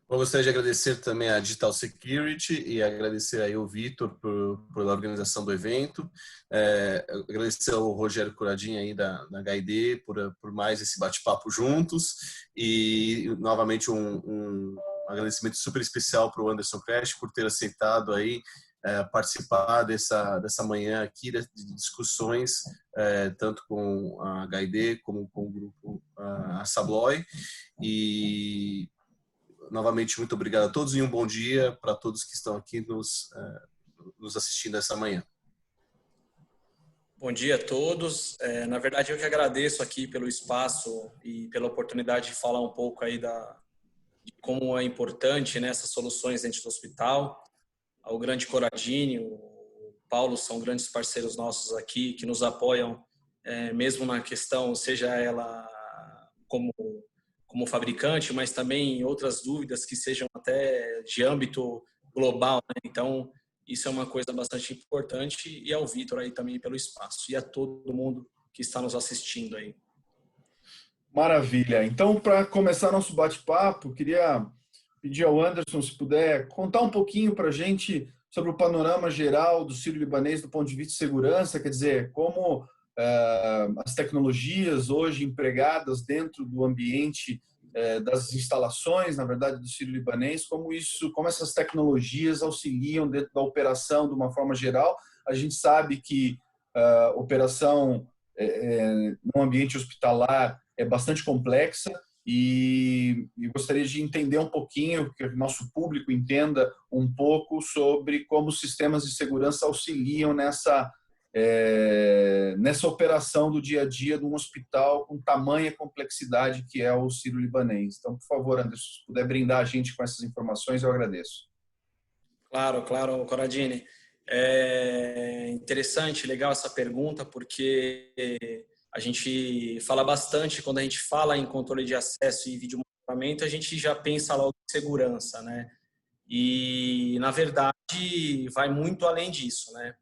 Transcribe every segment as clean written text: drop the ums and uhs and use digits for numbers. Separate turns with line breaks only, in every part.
Eu gostaria de agradecer também a Digital Security e agradecer aí o Vitor pela organização do evento. Agradecer ao Rogério Curadinho aí da HID por mais esse bate-papo juntos. E novamente um agradecimento super especial para o Anderson Crash por ter aceitado aí participar dessa manhã aqui de discussões, tanto com a HID como com o grupo a Sabloy. E novamente, muito obrigado a todos e um bom dia para todos que estão aqui nos assistindo essa manhã.
Bom dia a todos. Na verdade, eu que agradeço aqui pelo espaço e pela oportunidade de falar um pouco aí de como é importante, né, essas soluções dentro do hospital. O grande Corradini, o Paulo são grandes parceiros nossos aqui que nos apoiam, mesmo na questão, seja ela como fabricante, mas também outras dúvidas que sejam até de âmbito global, né? Então, isso é uma coisa bastante importante, e ao Vitor aí também pelo espaço e a todo mundo que está nos assistindo aí.
Maravilha. Então, para começar nosso bate-papo, queria pedir ao Anderson, se puder, contar um pouquinho para a gente sobre o panorama geral do Sírio-Libanês do ponto de vista de segurança, quer dizer, como as tecnologias hoje empregadas dentro do ambiente das instalações, na verdade, do Sírio-Libanês, como essas tecnologias auxiliam dentro da operação de uma forma geral. A gente sabe que a operação no ambiente hospitalar é bastante complexa e gostaria de entender um pouquinho, que o nosso público entenda um pouco sobre como os sistemas de segurança auxiliam nessa operação do dia a dia de um hospital com tamanha complexidade que é o Sírio-Libanês. Então, por favor, Anderson, se puder brindar a gente com essas informações, eu agradeço.
Claro, Corradini. É interessante, legal essa pergunta, porque a gente fala bastante, quando a gente fala em controle de acesso e vídeo monitoramento, a gente já pensa logo em segurança, né? E, na verdade, vai muito além disso, né?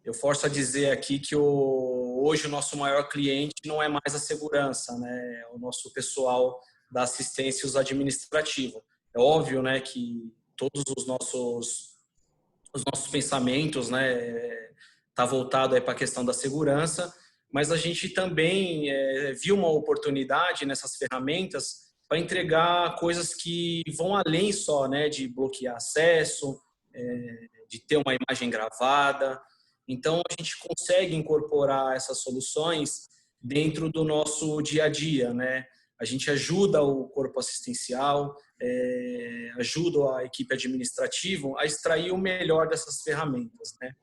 Eu forço a dizer aqui que hoje o nosso maior cliente não é mais a segurança, né? É o nosso pessoal da assistência e os administrativos. É óbvio, né, que todos os nossos pensamentos, né, tá voltado aí para a questão da segurança, mas a gente também viu uma oportunidade nessas ferramentas para entregar coisas que vão além só, né, de bloquear acesso, de ter uma imagem gravada. Então, a gente consegue incorporar essas soluções dentro do nosso dia a dia, né? A gente ajuda o corpo assistencial, ajuda a equipe administrativa a extrair o melhor dessas ferramentas, né?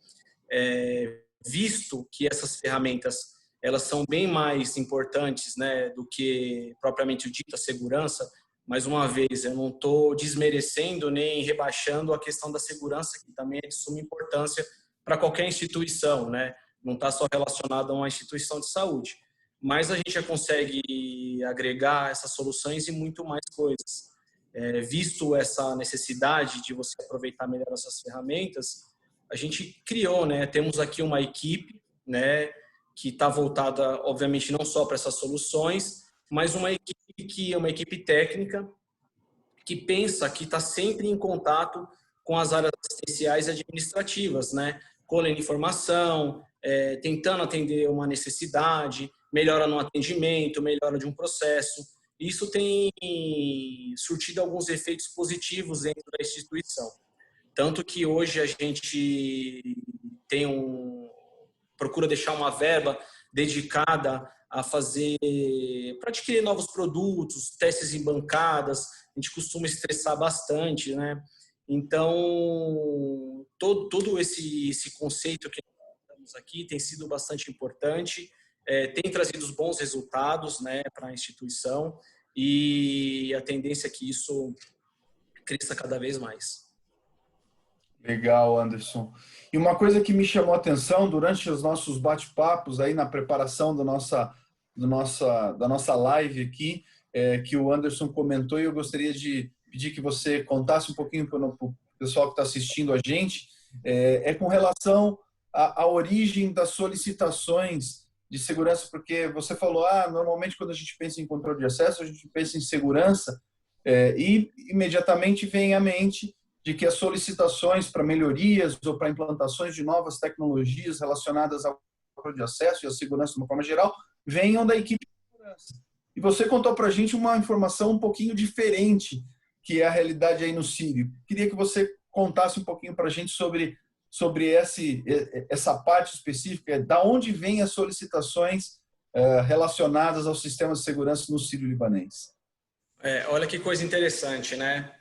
Visto que essas ferramentas elas são bem mais importantes, né, do que propriamente dita segurança. Mais uma vez, eu não estou desmerecendo nem rebaixando a questão da segurança, que também é de suma importância para qualquer instituição, né? Não está só relacionado a uma instituição de saúde. Mas a gente já consegue agregar essas soluções e muito mais coisas. Visto essa necessidade de você aproveitar melhor essas ferramentas, a gente criou, né? Temos aqui uma equipe, né, que está voltada, obviamente, não só para essas soluções, mas uma equipe técnica que pensa, que está sempre em contato com as áreas assistenciais e administrativas, né? Colhendo informação, tentando atender uma necessidade, melhora no atendimento, melhora de um processo. Isso tem surtido alguns efeitos positivos dentro da instituição. Tanto que hoje a gente procura deixar uma verba dedicada a para adquirir novos produtos, testes em bancadas. A gente costuma estressar bastante, né? Então, todo esse conceito que nós temos aqui tem sido bastante importante, tem trazido os bons resultados, né, para a instituição, e a tendência é que isso cresça cada vez mais.
Legal, Anderson. E uma coisa que me chamou a atenção durante os nossos bate-papos aí na preparação da nossa live aqui, que o Anderson comentou, e eu gostaria de pedir que você contasse um pouquinho para o pessoal que está assistindo a gente, com relação à origem das solicitações de segurança, porque você falou, normalmente quando a gente pensa em controle de acesso, a gente pensa em segurança, e imediatamente vem à mente de que as solicitações para melhorias ou para implantações de novas tecnologias relacionadas ao controle de acesso e à segurança de uma forma geral venham da equipe de segurança. E você contou para a gente uma informação um pouquinho diferente, que é a realidade aí no Círio. Queria que você contasse um pouquinho para a gente sobre essa parte específica, da onde vêm as solicitações relacionadas ao sistema de segurança no Círio libanês.
Olha que coisa interessante, né?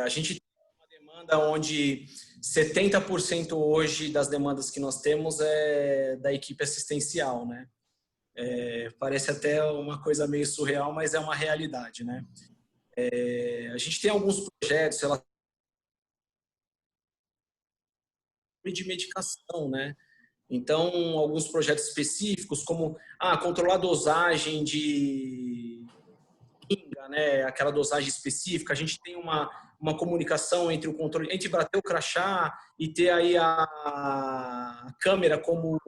A gente tem uma demanda onde 70% hoje das demandas que nós temos é da equipe assistencial, né? Parece até uma coisa meio surreal, mas é uma realidade, né? A gente tem alguns projetos de medicação, né? Então, alguns projetos específicos, como controlar a dosagem de pinga, né? Aquela dosagem específica. A gente tem uma comunicação entre o controle, entre bater o crachá e ter aí a câmera como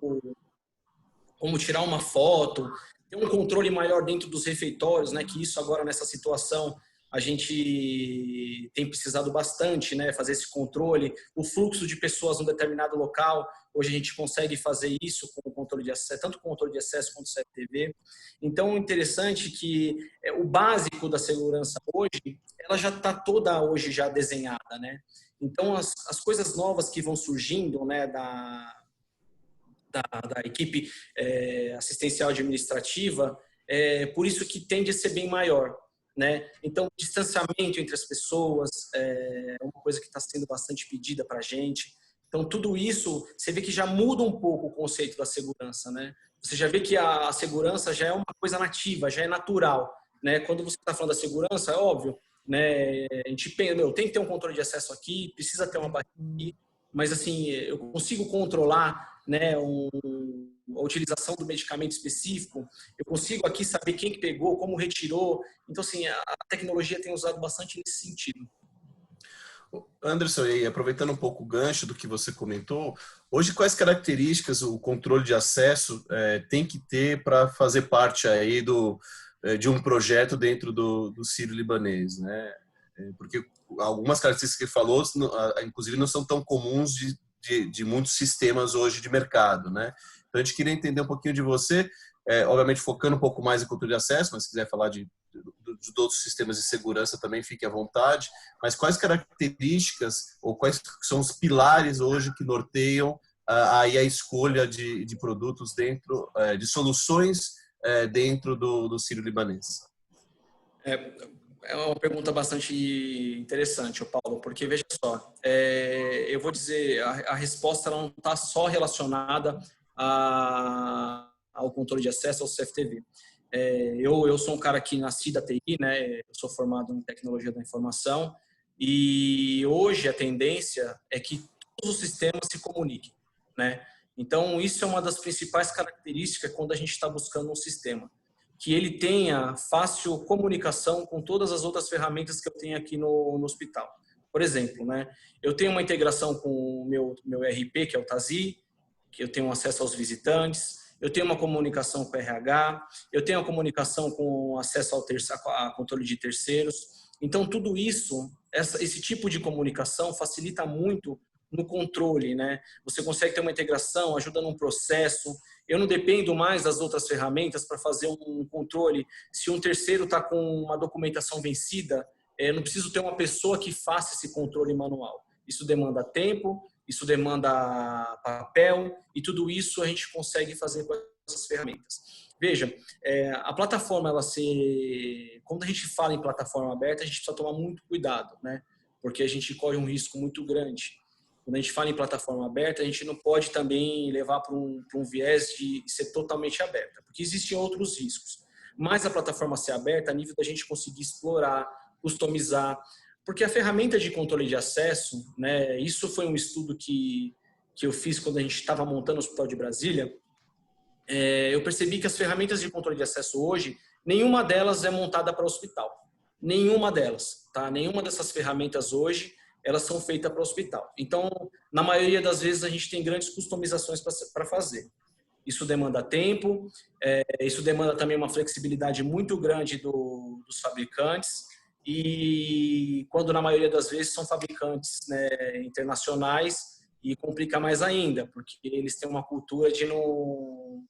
tirar uma foto, ter um controle maior dentro dos refeitórios, né? Que isso agora nessa situação a gente tem precisado bastante, né? Fazer esse controle, o fluxo de pessoas num determinado local. Hoje a gente consegue fazer isso com o controle de acesso, tanto com o controle de acesso quanto o CFTV. Então, interessante que o básico da segurança hoje, ela já está toda hoje já desenhada, né? Então, as coisas novas que vão surgindo, né? Da equipe assistencial administrativa, por isso que tende a ser bem maior, né? Então, o distanciamento entre as pessoas é uma coisa que está sendo bastante pedida para a gente. Então, tudo isso, você vê que já muda um pouco o conceito da segurança, né? Você já vê que a segurança já é uma coisa nativa, já é natural, né? Quando você está falando da segurança, é óbvio, né? A gente pensa, tem que ter um controle de acesso aqui, precisa ter uma barreira aqui, mas assim, eu consigo controlar, né, a utilização do medicamento específico, eu consigo aqui saber quem que pegou, como retirou. Então, assim, a tecnologia tem usado bastante nesse sentido.
Anderson, e aproveitando um pouco o gancho do que você comentou, hoje quais características o controle de acesso tem que ter para fazer parte aí de um projeto dentro do Círio libanês, né? Porque algumas características que ele falou, inclusive, não são tão comuns de muitos sistemas hoje de mercado, né? Então, a gente queria entender um pouquinho de você, obviamente focando um pouco mais em controle de acesso, mas se quiser falar de outros sistemas de segurança também, fique à vontade. Mas quais características ou quais são os pilares hoje que norteiam aí a escolha de produtos dentro, de soluções dentro do Círio libanês?
É uma pergunta bastante interessante, Paulo, porque veja só, eu vou dizer, a resposta não está só relacionada ao controle de acesso ao CFTV. Eu sou um cara que nasci da TI, né? Eu sou formado em tecnologia da informação e hoje a tendência é que todos os sistemas se comuniquem, né? Então, isso é uma das principais características quando a gente está buscando um sistema, que ele tenha fácil comunicação com todas as outras ferramentas que eu tenho aqui no hospital. Por exemplo, né, eu tenho uma integração com o meu RP, que é o Tazi, que eu tenho acesso aos visitantes, eu tenho uma comunicação com o RH, eu tenho uma comunicação com acesso a controle de terceiros. Então, tudo isso, esse tipo de comunicação facilita muito no controle, né? Você consegue ter uma integração, ajuda num processo. Eu não dependo mais das outras ferramentas para fazer um controle. Se um terceiro está com uma documentação vencida, eu não preciso ter uma pessoa que faça esse controle manual. Isso demanda tempo, isso demanda papel, e tudo isso a gente consegue fazer com essas ferramentas. Veja, a plataforma, quando a gente fala em plataforma aberta, a gente precisa tomar muito cuidado, né? Porque a gente corre um risco muito grande. Quando a gente fala em plataforma aberta, a gente não pode também levar para um viés de ser totalmente aberta, porque existem outros riscos. Mas a plataforma ser aberta, a nível da gente conseguir explorar, customizar, porque a ferramenta de controle de acesso, né, isso foi um estudo que eu fiz quando a gente estava montando o Hospital de Brasília, eu percebi que as ferramentas de controle de acesso hoje, nenhuma delas é montada para o hospital. Nenhuma delas, tá? Nenhuma dessas ferramentas hoje elas são feitas para o hospital. Então, na maioria das vezes, a gente tem grandes customizações para fazer. Isso demanda tempo, isso demanda também uma flexibilidade muito grande dos fabricantes, e quando na maioria das vezes são fabricantes, né, internacionais, e complica mais ainda, porque eles têm uma cultura de não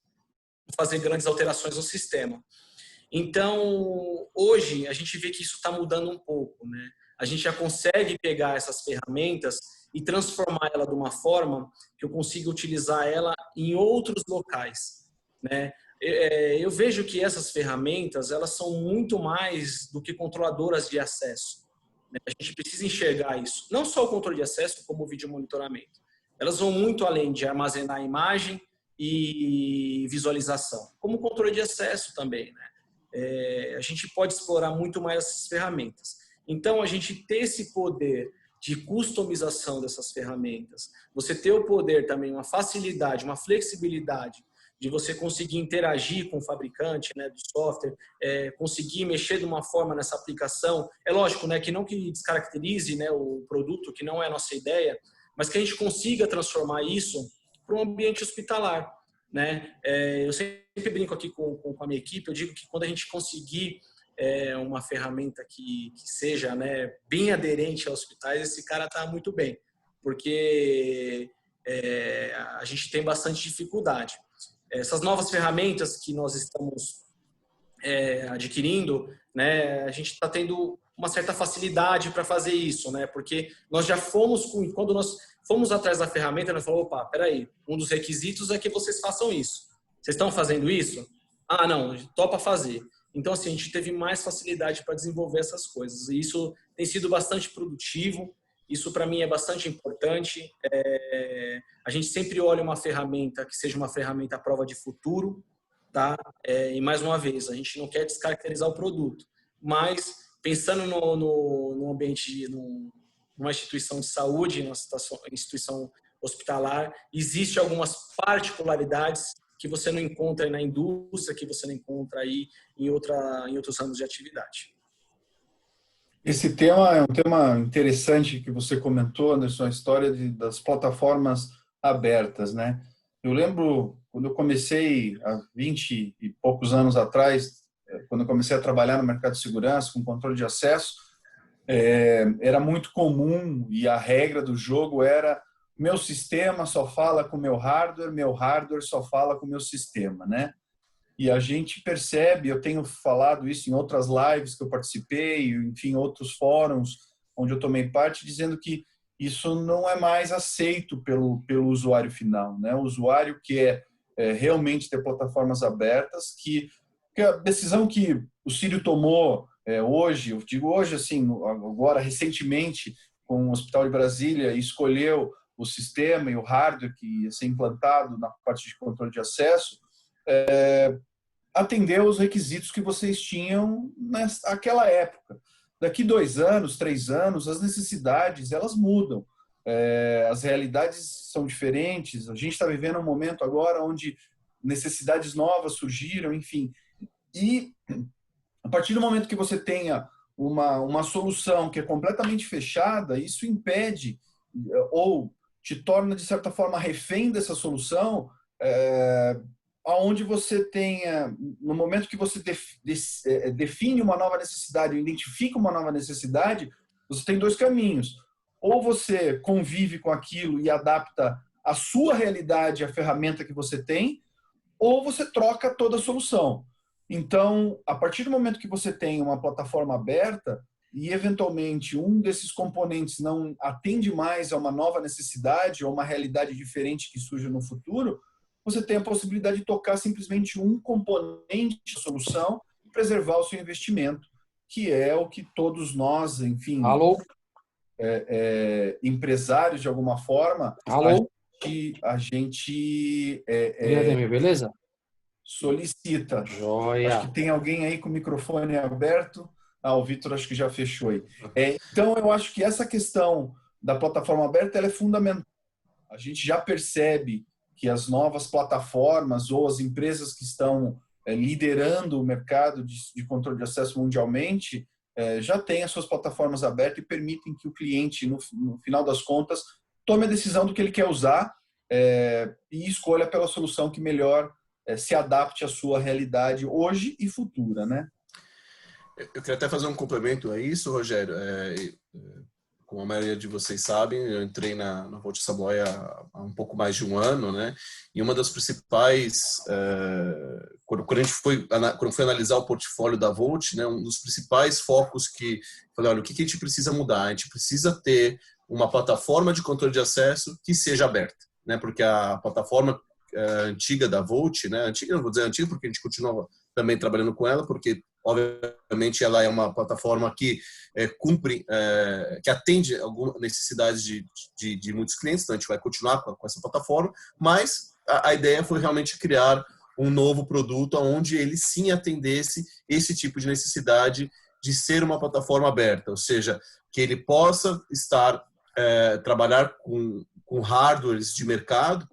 fazer grandes alterações no sistema. Então, hoje, a gente vê que isso está mudando um pouco, né? A gente já consegue pegar essas ferramentas e transformar ela de uma forma que eu consiga utilizar ela em outros locais, né? Eu vejo que essas ferramentas, elas são muito mais do que controladoras de acesso, né? A gente precisa enxergar isso. Não só o controle de acesso, como o vídeo monitoramento. Elas vão muito além de armazenar a imagem e visualização, como o controle de acesso também, né? A gente pode explorar muito mais essas ferramentas. Então, a gente ter esse poder de customização dessas ferramentas, você ter o poder também, uma facilidade, uma flexibilidade de você conseguir interagir com o fabricante, né, do software, conseguir mexer de uma forma nessa aplicação. É lógico, né, que não que descaracterize, né, o produto, que não é a nossa ideia, mas que a gente consiga transformar isso para um ambiente hospitalar, né? Eu sempre brinco aqui com a minha equipe, eu digo que quando a gente conseguir uma ferramenta que seja, né, bem aderente aos hospitais, esse cara está muito bem, porque a gente tem bastante dificuldade. Essas novas ferramentas que nós estamos adquirindo, né, a gente está tendo uma certa facilidade para fazer isso, né? Porque nós já fomos quando nós fomos atrás da ferramenta, nós falamos, opa, peraí, um dos requisitos é que vocês façam isso. Vocês estão fazendo isso? Ah, não, topa fazer. Então, assim, a gente teve mais facilidade para desenvolver essas coisas. E isso tem sido bastante produtivo. Isso, para mim, é bastante importante. A gente sempre olha uma ferramenta que seja uma ferramenta à prova de futuro, tá? E, mais uma vez, a gente não quer descaracterizar o produto, mas pensando no ambiente, numa instituição de saúde, numa instituição hospitalar, existe algumas particularidades que você não encontra aí na indústria, que você não encontra aí em outros ramos de atividade.
Esse tema é um tema interessante que você comentou, Anderson, a história das plataformas abertas, né? Eu lembro quando eu comecei há 20 e poucos anos atrás, quando eu comecei a trabalhar no mercado de segurança com controle de acesso, era muito comum e a regra do jogo era meu sistema só fala com meu hardware só fala com meu sistema, né? E a gente percebe, eu tenho falado isso em outras lives que eu participei, enfim, outros fóruns onde eu tomei parte, dizendo que isso não é mais aceito pelo usuário final, né? O usuário quer realmente ter plataformas abertas, que a decisão que o Círio tomou hoje, eu digo hoje, assim, agora, recentemente, com o Hospital de Brasília, escolheu o sistema e o hardware que ia ser implantado na parte de controle de acesso, atendeu os requisitos que vocês tinham naquela época. Daqui 2 anos, 3 anos, as necessidades elas mudam. As realidades são diferentes. A gente está vivendo um momento agora onde necessidades novas surgiram, enfim. E a partir do momento que você tenha uma solução que é completamente fechada, isso impede ou te torna, de certa forma, refém dessa solução, aonde você tenha, no momento que você define uma nova necessidade, identifica uma nova necessidade, você tem 2 caminhos. Ou você convive com aquilo e adapta a sua realidade, a ferramenta que você tem, ou você troca toda a solução. Então, a partir do momento que você tem uma plataforma aberta e, eventualmente, um desses componentes não atende mais a uma nova necessidade ou uma realidade diferente que surge no futuro, você tem a possibilidade de tocar simplesmente um componente da solução e preservar o seu investimento, que é o que todos nós, enfim, empresários de alguma forma, a gente
beleza?
Solicita.
Joia.
Acho que tem alguém aí com o microfone aberto. O Vitor acho que já fechou aí. Então, eu acho que essa questão da plataforma aberta ela é fundamental. A gente já percebe que as novas plataformas ou as empresas que estão liderando o mercado de controle de acesso mundialmente já têm as suas plataformas abertas e permitem que o cliente, no final das contas, tome a decisão do que ele quer usar e escolha pela solução que melhor se adapte à sua realidade hoje e futura, né?
Eu queria até fazer um complemento a isso, Rogério. Como a maioria de vocês sabem, eu entrei na Volt Savoy há um pouco mais de um ano, né? E uma das principais, quando foi analisar o portfólio da Volt, né? Um dos principais focos que falei, olha, o que a gente precisa mudar? A gente precisa ter uma plataforma de controle de acesso que seja aberta, né? Porque a plataforma antiga da Volt, né? Antiga, não vou dizer antiga, porque a gente continua também trabalhando com ela, porque obviamente ela é uma plataforma que cumpre, que atende algumas necessidades de muitos clientes, então a gente vai continuar com essa plataforma, mas a ideia foi realmente criar um novo produto onde ele sim atendesse esse tipo de necessidade de ser uma plataforma aberta, ou seja, que ele possa trabalhar com hardwares de mercado,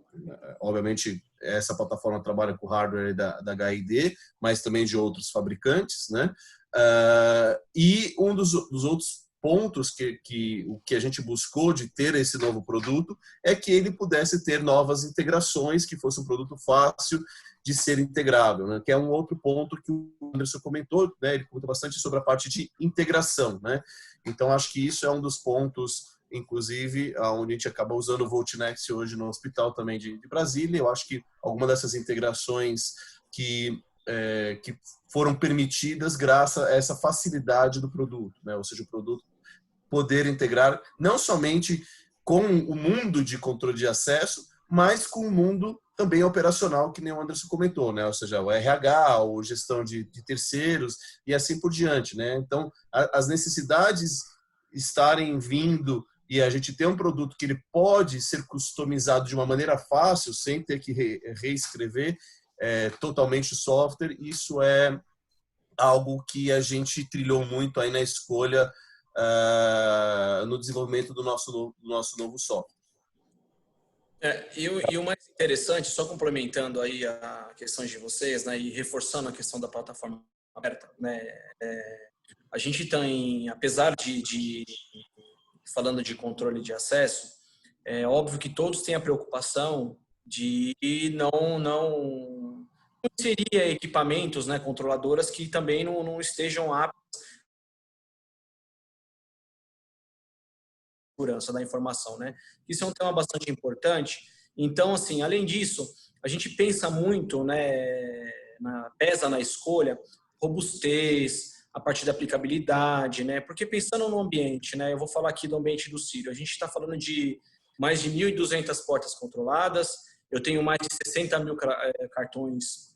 obviamente essa plataforma trabalha com hardware da HID, mas também de outros fabricantes, né? E um dos outros pontos que a gente buscou de ter esse novo produto é que ele pudesse ter novas integrações, que fosse um produto fácil de ser integrável, né? Que é um outro ponto que o Anderson comentou, né? Ele comentou bastante sobre a parte de integração, né? Então, acho que isso é um dos pontos, inclusive, onde a gente acaba usando o VoltNext hoje no hospital também de Brasília. Eu acho que alguma dessas integrações que foram permitidas graças a essa facilidade do produto, né? Ou seja, o produto poder integrar não somente com o mundo de controle de acesso, mas com o mundo também operacional, que nem o Anderson comentou, né? Ou seja, o RH, ou gestão de terceiros e assim por diante, né? Então, as necessidades estarem vindo e a gente ter um produto que ele pode ser customizado de uma maneira fácil, sem ter que reescrever totalmente o software, isso é algo que a gente trilhou muito aí na escolha, no desenvolvimento do nosso novo software.
E o mais interessante, só complementando aí a questão de vocês, né, e reforçando a questão da plataforma aberta, né, a gente tem, apesar falando de controle de acesso, é óbvio que todos têm a preocupação de não inserir equipamentos, né, controladoras que também não estejam aptos à segurança da informação, né? Isso é um tema bastante importante. Então, assim, além disso, a gente pensa muito, né, pesa na escolha, robustez, a parte da aplicabilidade, né? Porque pensando no ambiente, né? Eu vou falar aqui do ambiente do Círio. A gente está falando de mais de 1.200 portas controladas. Eu tenho mais de 60 mil cartões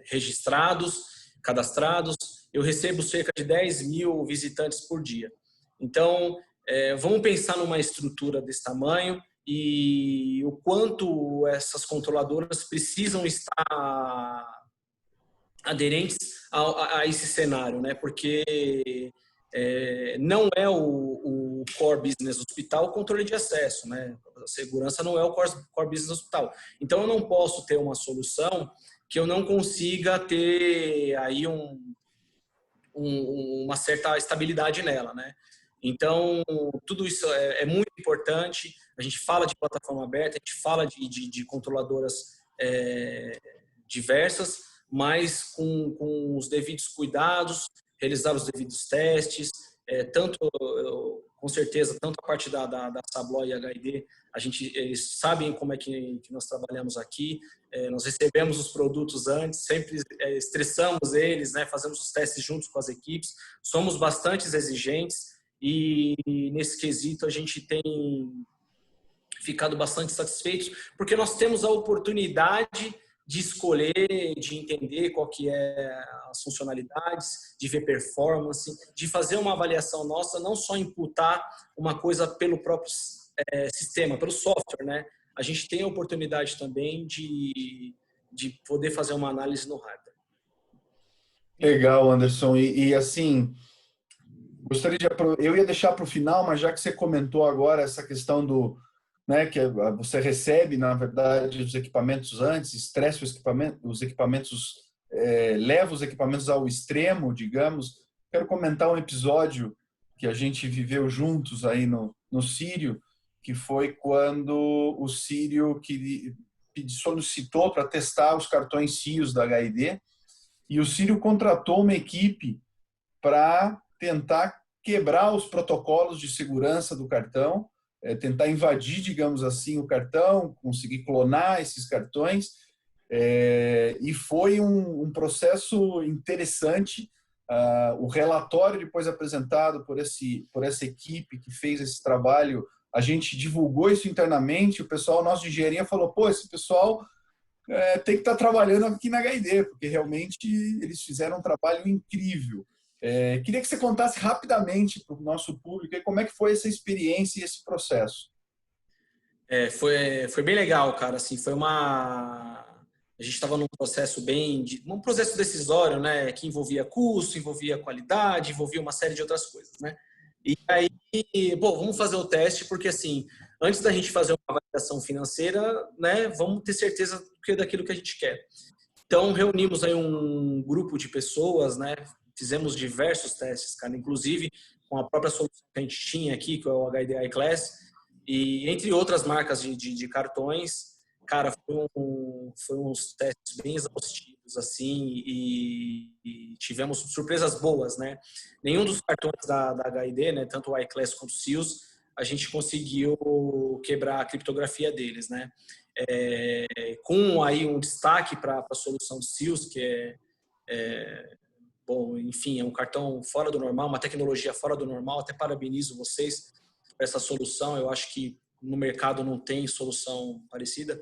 registrados, cadastrados. Eu recebo cerca de 10 mil visitantes por dia. Então, vamos pensar numa estrutura desse tamanho e o quanto essas controladoras precisam estar aderentes a esse cenário, né? Porque não é o core business do hospital o controle de acesso, né? A segurança não é o core business do hospital. Então, eu não posso ter uma solução que eu não consiga ter aí uma certa estabilidade nela, né? Então, tudo isso é muito importante. A gente fala de plataforma aberta, a gente fala de controladoras diversas, mas com os devidos cuidados, realizar os devidos testes, com certeza, tanto a parte da Sablo e HID, eles sabem como é que nós trabalhamos aqui, nós recebemos os produtos antes, sempre estressamos eles, né, fazemos os testes juntos com as equipes, somos bastante exigentes e nesse quesito a gente tem ficado bastante satisfeitos, porque nós temos a oportunidade de escolher, de entender qual que é as funcionalidades, de ver performance, de fazer uma avaliação nossa, não só imputar uma coisa pelo próprio sistema, pelo software, né? A gente tem a oportunidade também de poder fazer uma análise no hardware.
Legal, Anderson. E assim, eu ia deixar para o final, mas já que você comentou agora essa questão do, né, que você recebe, na verdade, os equipamentos antes, estressa os equipamentos, leva os equipamentos ao extremo, digamos. Quero comentar um episódio que a gente viveu juntos aí no Círio, que foi quando o Círio solicitou para testar os cartões CIOS da HID, e o Círio contratou uma equipe para tentar quebrar os protocolos de segurança do cartão, tentar invadir, digamos assim, o cartão, conseguir clonar esses cartões, e foi um processo interessante. O relatório depois apresentado por essa equipe que fez esse trabalho, a gente divulgou isso internamente, o pessoal nosso de engenharia falou, pô, esse pessoal tem que estar trabalhando aqui na HID, porque realmente eles fizeram um trabalho incrível. Queria que você contasse rapidamente para o nosso público como é que foi essa experiência e esse processo.
Foi bem legal, cara. Assim, a gente estava num processo um processo decisório, né, que envolvia custo, envolvia qualidade, envolvia uma série de outras coisas, né? E aí, bom, vamos fazer o teste, porque assim, antes da gente fazer uma avaliação financeira, né, vamos ter certeza daquilo que a gente quer. Então, reunimos aí um grupo de pessoas, né? Fizemos diversos testes, cara, inclusive com a própria solução que a gente tinha aqui, que é o HID iClass, e entre outras marcas de cartões, cara, foi uns testes bem exaustivos, assim, e tivemos surpresas boas, né? Nenhum dos cartões da HID, né, tanto o iClass quanto o CIOS, a gente conseguiu quebrar a criptografia deles, né? Com aí um destaque para a solução do CIOS, que bom, enfim, é um cartão fora do normal, uma tecnologia fora do normal. Até parabenizo vocês por essa solução. Eu acho que no mercado não tem solução parecida,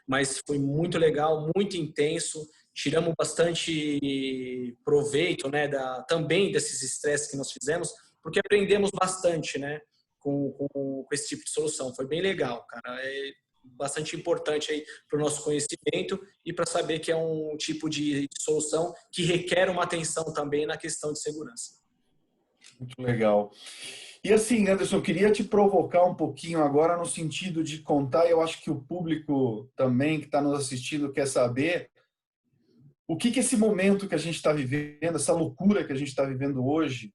mas foi muito legal, muito intenso. Tiramos bastante proveito, né, também desses estresses que nós fizemos, porque aprendemos bastante, né, com esse tipo de solução. Foi bem legal, cara. É bastante importante aí para o nosso conhecimento e para saber que é um tipo de solução que requer uma atenção também na questão de segurança.
Muito legal. E assim, Anderson, eu queria te provocar um pouquinho agora no sentido de contar, eu acho que o público também que está nos assistindo quer saber o que esse momento que a gente está vivendo, essa loucura que a gente está vivendo hoje,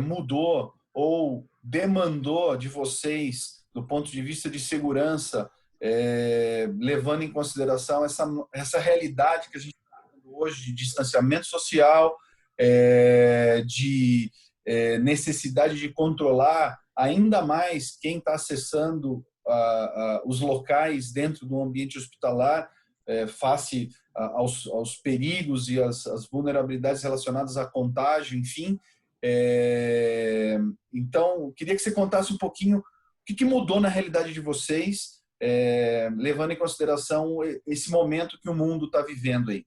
mudou ou demandou de vocês do ponto de vista de segurança, levando em consideração essa realidade que a gente está vivendo hoje de distanciamento social, de necessidade de controlar ainda mais quem está acessando os locais dentro do ambiente hospitalar, face aos perigos e às vulnerabilidades relacionadas a contágio, enfim. Então, queria que você contasse um pouquinho o que mudou na realidade de vocês, levando em consideração esse momento que o mundo está vivendo aí.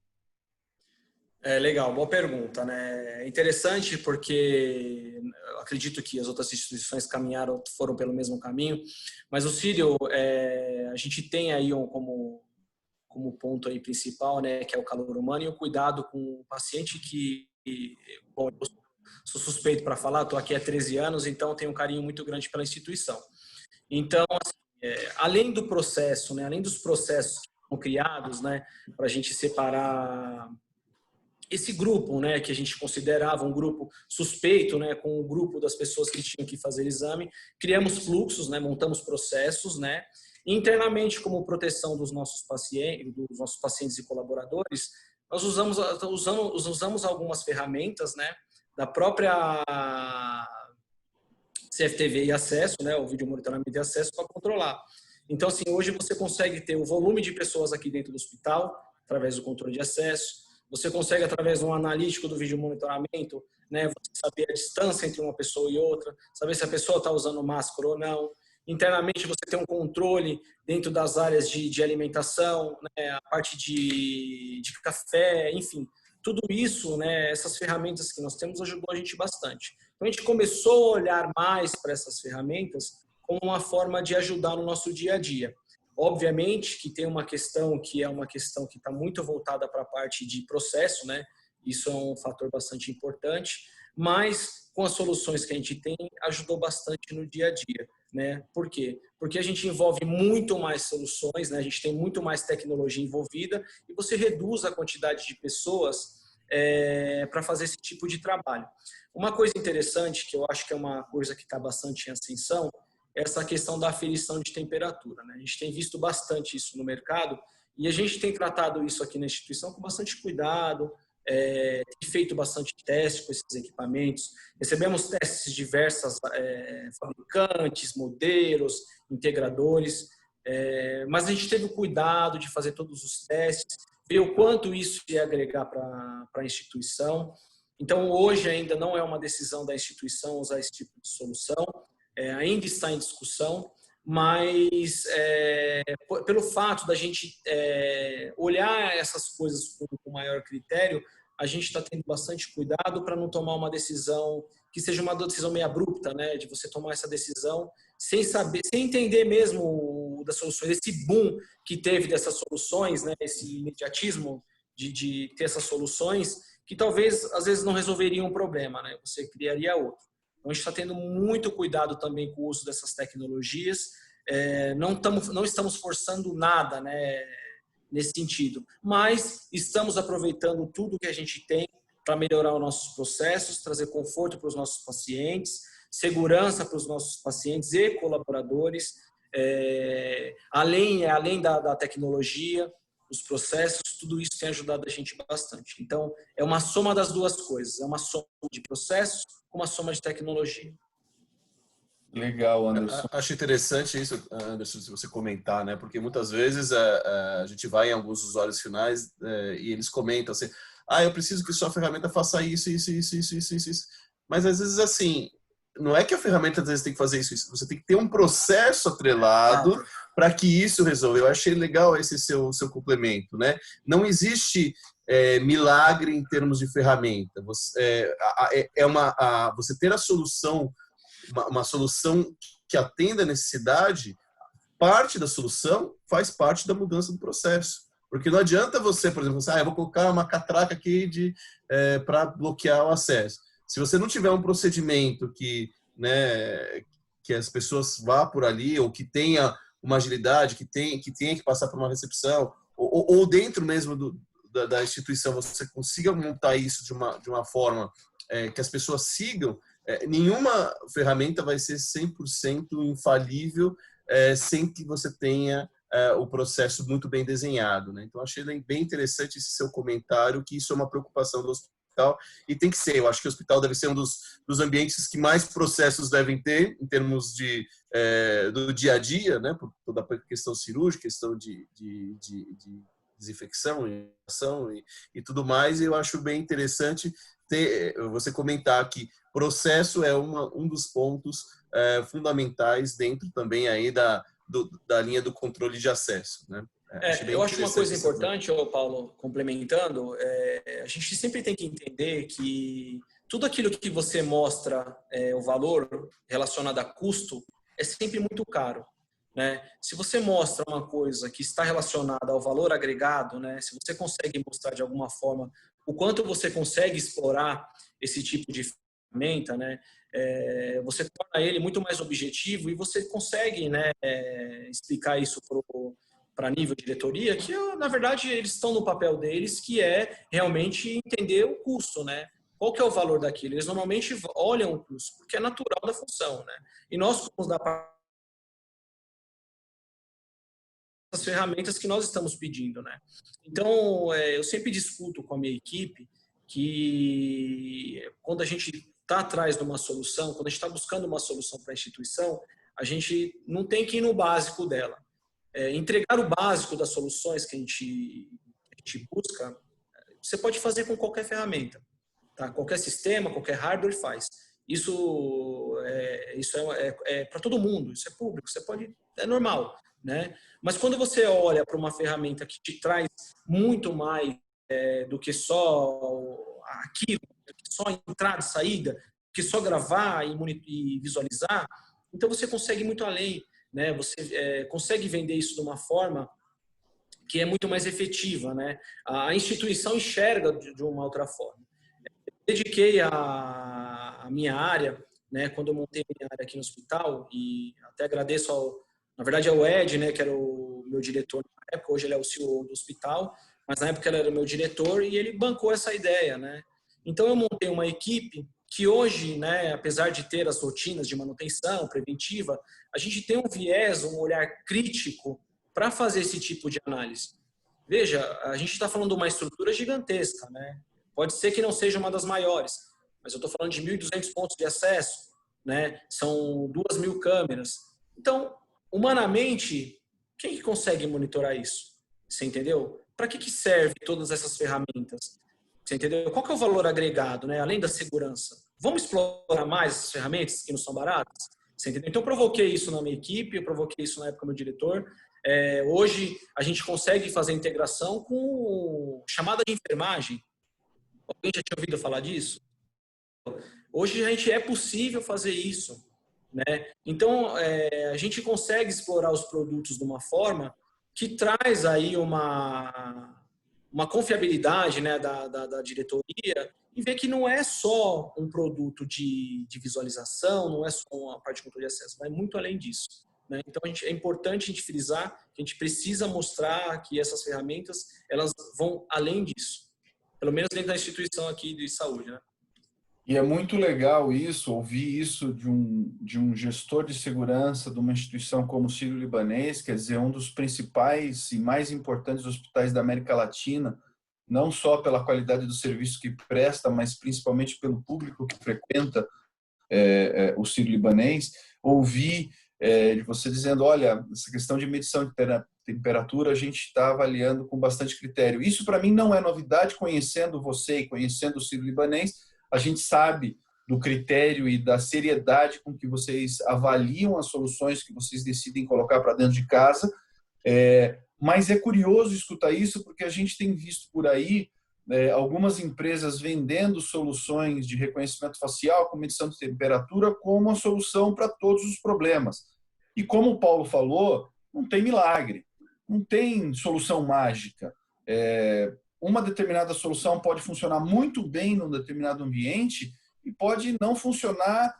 Legal, boa pergunta, né? É interessante porque eu acredito que as outras instituições foram pelo mesmo caminho, mas o Círio, a gente tem aí como ponto aí principal, né, que é o calor humano e o cuidado com o paciente bom, eu sou suspeito para falar, estou aqui há 13 anos, então tenho um carinho muito grande pela instituição. Então, assim, além do processo, né, além dos processos que foram criados, né, para a gente separar esse grupo, né, que a gente considerava um grupo suspeito, né, com o grupo das pessoas que tinham que fazer exame, criamos fluxos, né, montamos processos, né, internamente como proteção dos nossos pacientes e colaboradores, nós usamos algumas ferramentas, né, da própria CFTV e acesso, né, o vídeo monitoramento de acesso, para controlar. Então, assim, hoje você consegue ter o volume de pessoas aqui dentro do hospital através do controle de acesso. Você consegue, através de um analítico do vídeo monitoramento, né, você saber a distância entre uma pessoa e outra, saber se a pessoa está usando máscara ou não. Internamente, você tem um controle dentro das áreas de alimentação, né, a parte de café, enfim. Tudo isso, né, essas ferramentas que nós temos, ajudou a gente bastante. Então, a gente começou a olhar mais para essas ferramentas como uma forma de ajudar no nosso dia a dia. Obviamente que tem uma questão que está muito voltada para a parte de processo, né? Isso é um fator bastante importante, mas com as soluções que a gente tem, ajudou bastante no dia a dia, né? Por quê? Porque a gente envolve muito mais soluções, né? A gente tem muito mais tecnologia envolvida e você reduz a quantidade de pessoas para fazer esse tipo de trabalho. Uma coisa interessante, que eu acho que é uma coisa que está bastante em ascensão, essa questão da aferição de temperatura, né? A gente tem visto bastante isso no mercado e a gente tem tratado isso aqui na instituição com bastante cuidado, tem feito bastante teste com esses equipamentos, recebemos testes de diversas fabricantes, modelos, integradores, mas a gente teve o cuidado de fazer todos os testes, ver o quanto isso ia agregar para a instituição. Então, hoje ainda não é uma decisão da instituição usar esse tipo de solução, ainda está em discussão, mas pelo fato da gente olhar essas coisas com maior critério, a gente está tendo bastante cuidado para não tomar uma decisão que seja uma decisão meio abrupta, né? De você tomar essa decisão sem saber, sem entender mesmo das soluções, esse boom que teve dessas soluções, né? Esse imediatismo de ter essas soluções que talvez às vezes não resolveriam um problema, né? Você criaria outro. Então a gente está tendo muito cuidado também com o uso dessas tecnologias. Não estamos forçando nada, né? Nesse sentido, mas estamos aproveitando tudo que a gente tem para melhorar os nossos processos, trazer conforto para os nossos pacientes, segurança para os nossos pacientes e colaboradores, além da tecnologia, os processos, tudo isso tem ajudado a gente bastante. Então, é uma soma das duas coisas, é uma soma de processos com uma soma de tecnologia.
Legal, Anderson.
Acho interessante isso, Anderson, se você comentar, né? Porque muitas vezes a gente vai em alguns usuários finais e eles comentam assim, eu preciso que sua ferramenta faça isso. Mas às vezes assim, não é que a ferramenta às vezes tem que fazer isso. Você tem que ter um processo atrelado para que isso resolva. Eu achei legal esse seu complemento, né? Não existe milagre em termos de ferramenta. Você ter a solução, uma solução que atenda a necessidade, parte da solução faz parte da mudança do processo. Porque não adianta você, por exemplo, eu vou colocar uma catraca aqui para bloquear o acesso. Se você não tiver um procedimento que as pessoas vá por ali, ou que tenha uma agilidade, que tenha que passar por uma recepção, ou dentro mesmo da instituição você consiga montar isso de uma forma que as pessoas sigam, nenhuma ferramenta vai ser 100% infalível sem que você tenha o processo muito bem desenhado, né? Então, achei bem interessante esse seu comentário, que isso é uma preocupação do hospital, e tem que ser. Eu acho que o hospital deve ser um dos ambientes que mais processos devem ter, em termos do dia a dia, né? Por toda a questão cirúrgica, questão de desinfecção e tudo mais. E eu acho bem interessante você comentar que processo é um dos pontos fundamentais dentro também aí da linha do controle de acesso, né?
Eu acho uma coisa importante, Paulo, complementando, a gente sempre tem que entender que tudo aquilo que você mostra, o valor relacionado a custo, é sempre muito caro, né? Se você mostra uma coisa que está relacionada ao valor agregado, né? Se você consegue mostrar de alguma forma o quanto você consegue explorar esse tipo de ferramenta, né? Você torna ele muito mais objetivo e você consegue, né, explicar isso para nível de diretoria, que na verdade eles estão no papel deles, que é realmente entender o custo, né? Qual que é o valor daquilo? Eles normalmente olham o custo, porque é natural da função, né? E nós somos as ferramentas que nós estamos pedindo, né? Então, eu sempre discuto com a minha equipe que quando a gente está atrás de uma solução, quando a gente está buscando uma solução para a instituição, a gente não tem que ir no básico dela. Entregar o básico das soluções que a gente busca, você pode fazer com qualquer ferramenta, tá? Qualquer sistema, qualquer hardware faz. Isso é para todo mundo, isso é público, é normal, né? Mas quando você olha para uma ferramenta que te traz muito mais do que só aquilo, só entrada e saída, que só gravar e visualizar, então você consegue ir muito além, né? Você consegue vender isso de uma forma que é muito mais efetiva, né? A instituição enxerga de uma outra forma. Eu dediquei a minha área, né? Quando eu montei a minha área aqui no hospital, e até agradeço na verdade, ao Ed, né? Que era o meu diretor na época, hoje ele é o CEO do hospital, mas na época ele era o meu diretor e ele bancou essa ideia, né? Então eu montei uma equipe que hoje, né, apesar de ter as rotinas de manutenção preventiva, a gente tem um viés, um olhar crítico para fazer esse tipo de análise. Veja, a gente está falando de uma estrutura gigantesca, né? Pode ser que não seja uma das maiores, mas eu estou falando de 1.200 pontos de acesso, né? São 2.000 câmeras. Então, humanamente, quem que consegue monitorar isso? Você entendeu? Para que serve todas essas ferramentas? Você entendeu? Qual que é o valor agregado, né? Além da segurança? Vamos explorar mais essas ferramentas que não são baratas? Você entendeu? Então, eu provoquei isso na minha equipe, eu provoquei isso na época do meu diretor. Hoje, a gente consegue fazer integração com chamada de enfermagem. Alguém já tinha ouvido falar disso? Hoje, é possível fazer isso, né? Então, a gente consegue explorar os produtos de uma forma que traz aí uma confiabilidade, né, da diretoria e ver que não é só um produto de visualização, não é só uma parte de controle de acesso, vai muito além disso, né? Então, é importante a gente frisar que a gente precisa mostrar que essas ferramentas elas vão além disso, pelo menos dentro da instituição aqui de saúde, né?
E é muito legal isso, ouvir isso de um gestor de segurança de uma instituição como o Sírio-Libanês, quer dizer, um dos principais e mais importantes hospitais da América Latina, não só pela qualidade do serviço que presta, mas principalmente pelo público que frequenta o Sírio-Libanês. Ouvir de você dizendo, olha, essa questão de medição de temperatura a gente está avaliando com bastante critério. Isso para mim não é novidade, conhecendo você e conhecendo o Sírio-Libanês, a gente sabe do critério e da seriedade com que vocês avaliam as soluções que vocês decidem colocar para dentro de casa. Mas é curioso escutar isso, porque a gente tem visto por aí algumas empresas vendendo soluções de reconhecimento facial com medição de temperatura como a solução para todos os problemas. E como o Paulo falou, não tem milagre, não tem solução mágica. Uma determinada solução pode funcionar muito bem num determinado ambiente e pode não funcionar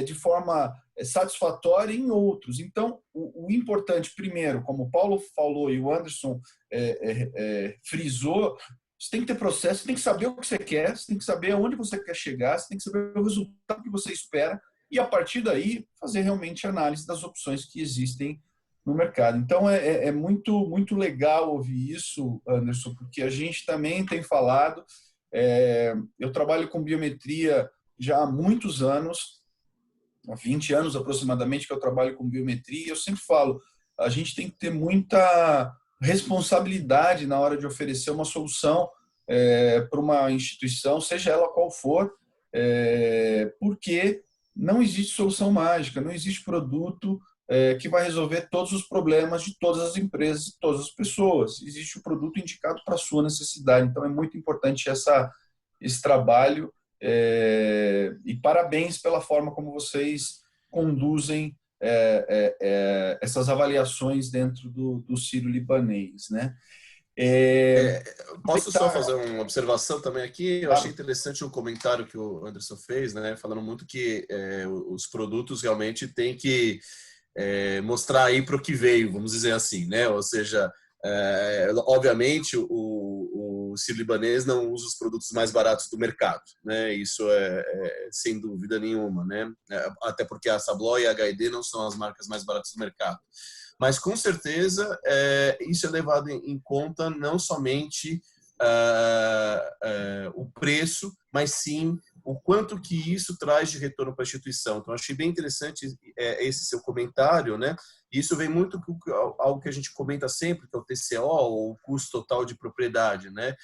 de forma satisfatória em outros. Então, o importante, primeiro, como o Paulo falou e o Anderson frisou, você tem que ter processo, você tem que saber o que você quer, você tem que saber aonde você quer chegar, você tem que saber o resultado que você espera e, a partir daí, fazer realmente análise das opções que existem no mercado. Então, é muito, muito legal ouvir isso, Anderson, porque a gente também tem falado, eu trabalho com biometria já há muitos anos, há 20 anos aproximadamente que eu trabalho com biometria, e eu sempre falo, a gente tem que ter muita responsabilidade na hora de oferecer uma solução para uma instituição, seja ela qual for, porque não existe solução mágica, não existe produto que vai resolver todos os problemas de todas as empresas, de todas as pessoas. Existe o produto indicado para a sua necessidade. Então, é muito importante esse trabalho e parabéns pela forma como vocês conduzem essas avaliações dentro do Sírio-Libanês, né?
Posso só fazer uma observação também aqui? Eu
Claro.
achei interessante um comentário que o Anderson fez, né? Falando muito que os produtos realmente têm que mostrar aí para o que veio, vamos dizer assim, né? Ou seja, obviamente o Sírio-Libanês não usa os produtos mais baratos do mercado, né? Isso sem dúvida nenhuma, né? Até porque a Sabló e a HID não são as marcas mais baratas do mercado. Mas com certeza isso é levado em conta não somente o preço, mas sim o quanto que isso traz de retorno para a instituição. Então, achei bem interessante esse seu comentário, né? Isso vem muito com algo que a gente comenta sempre, que é o TCO, ou o custo total de propriedade, né?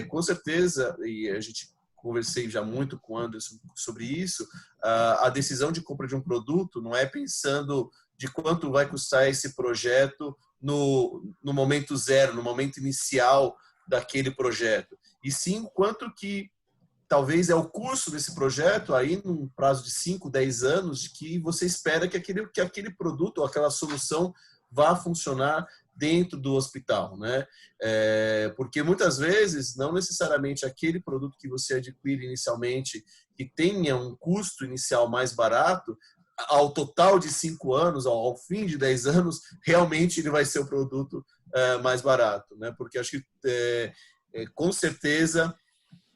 Com certeza, e a gente conversei já muito com o Anderson sobre isso, a decisão de compra de um produto não é pensando de quanto vai custar esse projeto no momento zero, no momento inicial daquele projeto, e sim quanto que talvez é o custo desse projeto aí num prazo de 5, 10 anos de que você espera que aquele produto ou aquela solução vá funcionar dentro do hospital, né? Porque muitas vezes não necessariamente aquele produto que você adquire inicialmente que tenha um custo inicial mais barato, ao total de 5 anos, ao fim de 10 anos, realmente ele vai ser o produto mais barato, né? Porque acho que com certeza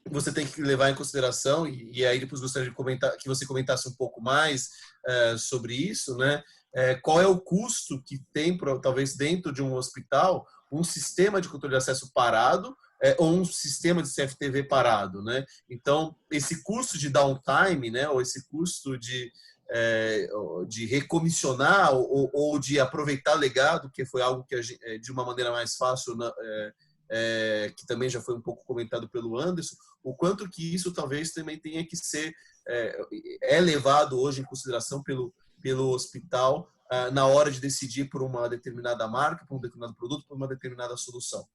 você tem que levar em consideração, e aí depois gostaria de comentar, que você comentasse um pouco mais sobre isso, né? Qual é o custo que tem, talvez dentro de um hospital, um sistema de controle de acesso parado, ou um sistema de CFTV parado, né? Então, esse custo de downtime, né, ou esse custo de recomissionar ou de aproveitar legado, que foi algo que de uma maneira mais fácil, que também já foi um pouco comentado pelo Anderson, o quanto que isso talvez também tenha que ser levado hoje em consideração pelo hospital na hora de decidir por uma determinada marca, por um determinado produto, por uma determinada solução.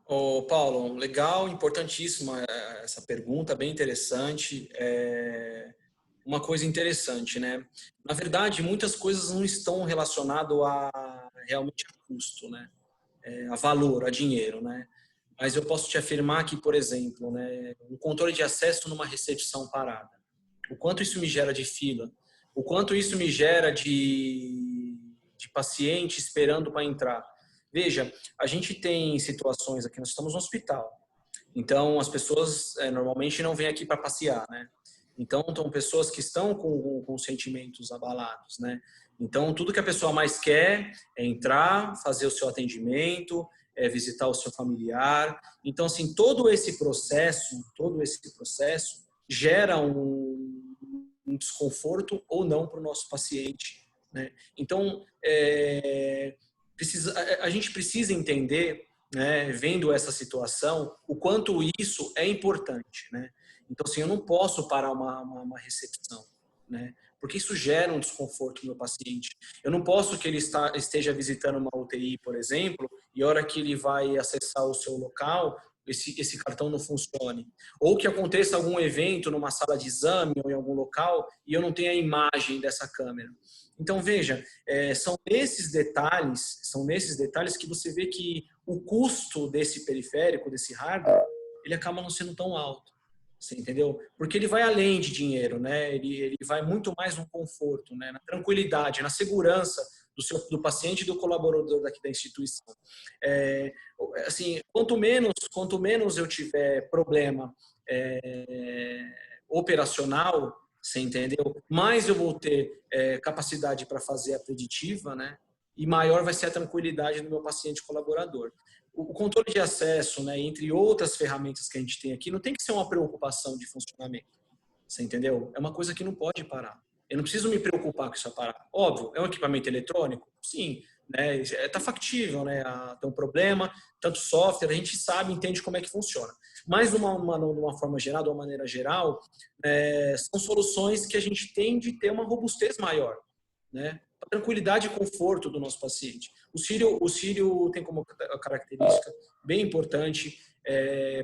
Ô, Paulo, legal, importantíssima essa pergunta, bem interessante. Uma coisa interessante, né? Na verdade, muitas coisas não estão relacionadas realmente a custo, né? A valor, a dinheiro, né? Mas eu posso te afirmar que, por exemplo, né, um controle de acesso numa recepção parada, o quanto isso me gera de fila, o quanto isso me gera de paciente esperando para entrar. Veja, a gente tem situações aqui, nós estamos no hospital, então as pessoas normalmente não vêm aqui para passear, né? Então, são pessoas que estão com sentimentos abalados, né? Então, tudo que a pessoa mais quer é entrar, fazer o seu atendimento, visitar o seu familiar. Então, assim, todo esse processo gera um desconforto ou não para o nosso paciente, né? Então, a gente precisa entender, né, vendo essa situação, o quanto isso é importante, né? Então, assim, eu não posso parar uma recepção, né? Porque isso gera um desconforto no meu paciente. Eu não posso que ele esteja visitando uma UTI, por exemplo, e a hora que ele vai acessar o seu local, esse cartão não funcione. Ou que aconteça algum evento numa sala de exame ou em algum local e eu não tenha a imagem dessa câmera. Então, veja, são nesses detalhes que você vê que o custo desse periférico, desse hardware, ele acaba não sendo tão alto. Você entendeu? Porque ele vai além de dinheiro, né? Ele vai muito mais no conforto, né? Na tranquilidade, na segurança do paciente e do colaborador daqui da instituição. Assim, quanto menos eu tiver problema operacional, você entendeu? Mais eu vou ter capacidade para fazer a preditiva, né? E maior vai ser a tranquilidade do meu paciente colaborador. O controle de acesso, né, entre outras ferramentas que a gente tem aqui, não tem que ser uma preocupação de funcionamento. Você entendeu? É uma coisa que não pode parar. Eu não preciso me preocupar com isso parar. Óbvio, é um equipamento eletrônico? Sim. Né? Tá factível, né? Tem um problema, tanto software, a gente sabe, entende como é que funciona. Mas, de uma forma geral, de uma maneira geral, são soluções que a gente tem de ter uma robustez maior, né? A tranquilidade e conforto do nosso paciente. O Sírio tem como característica bem importante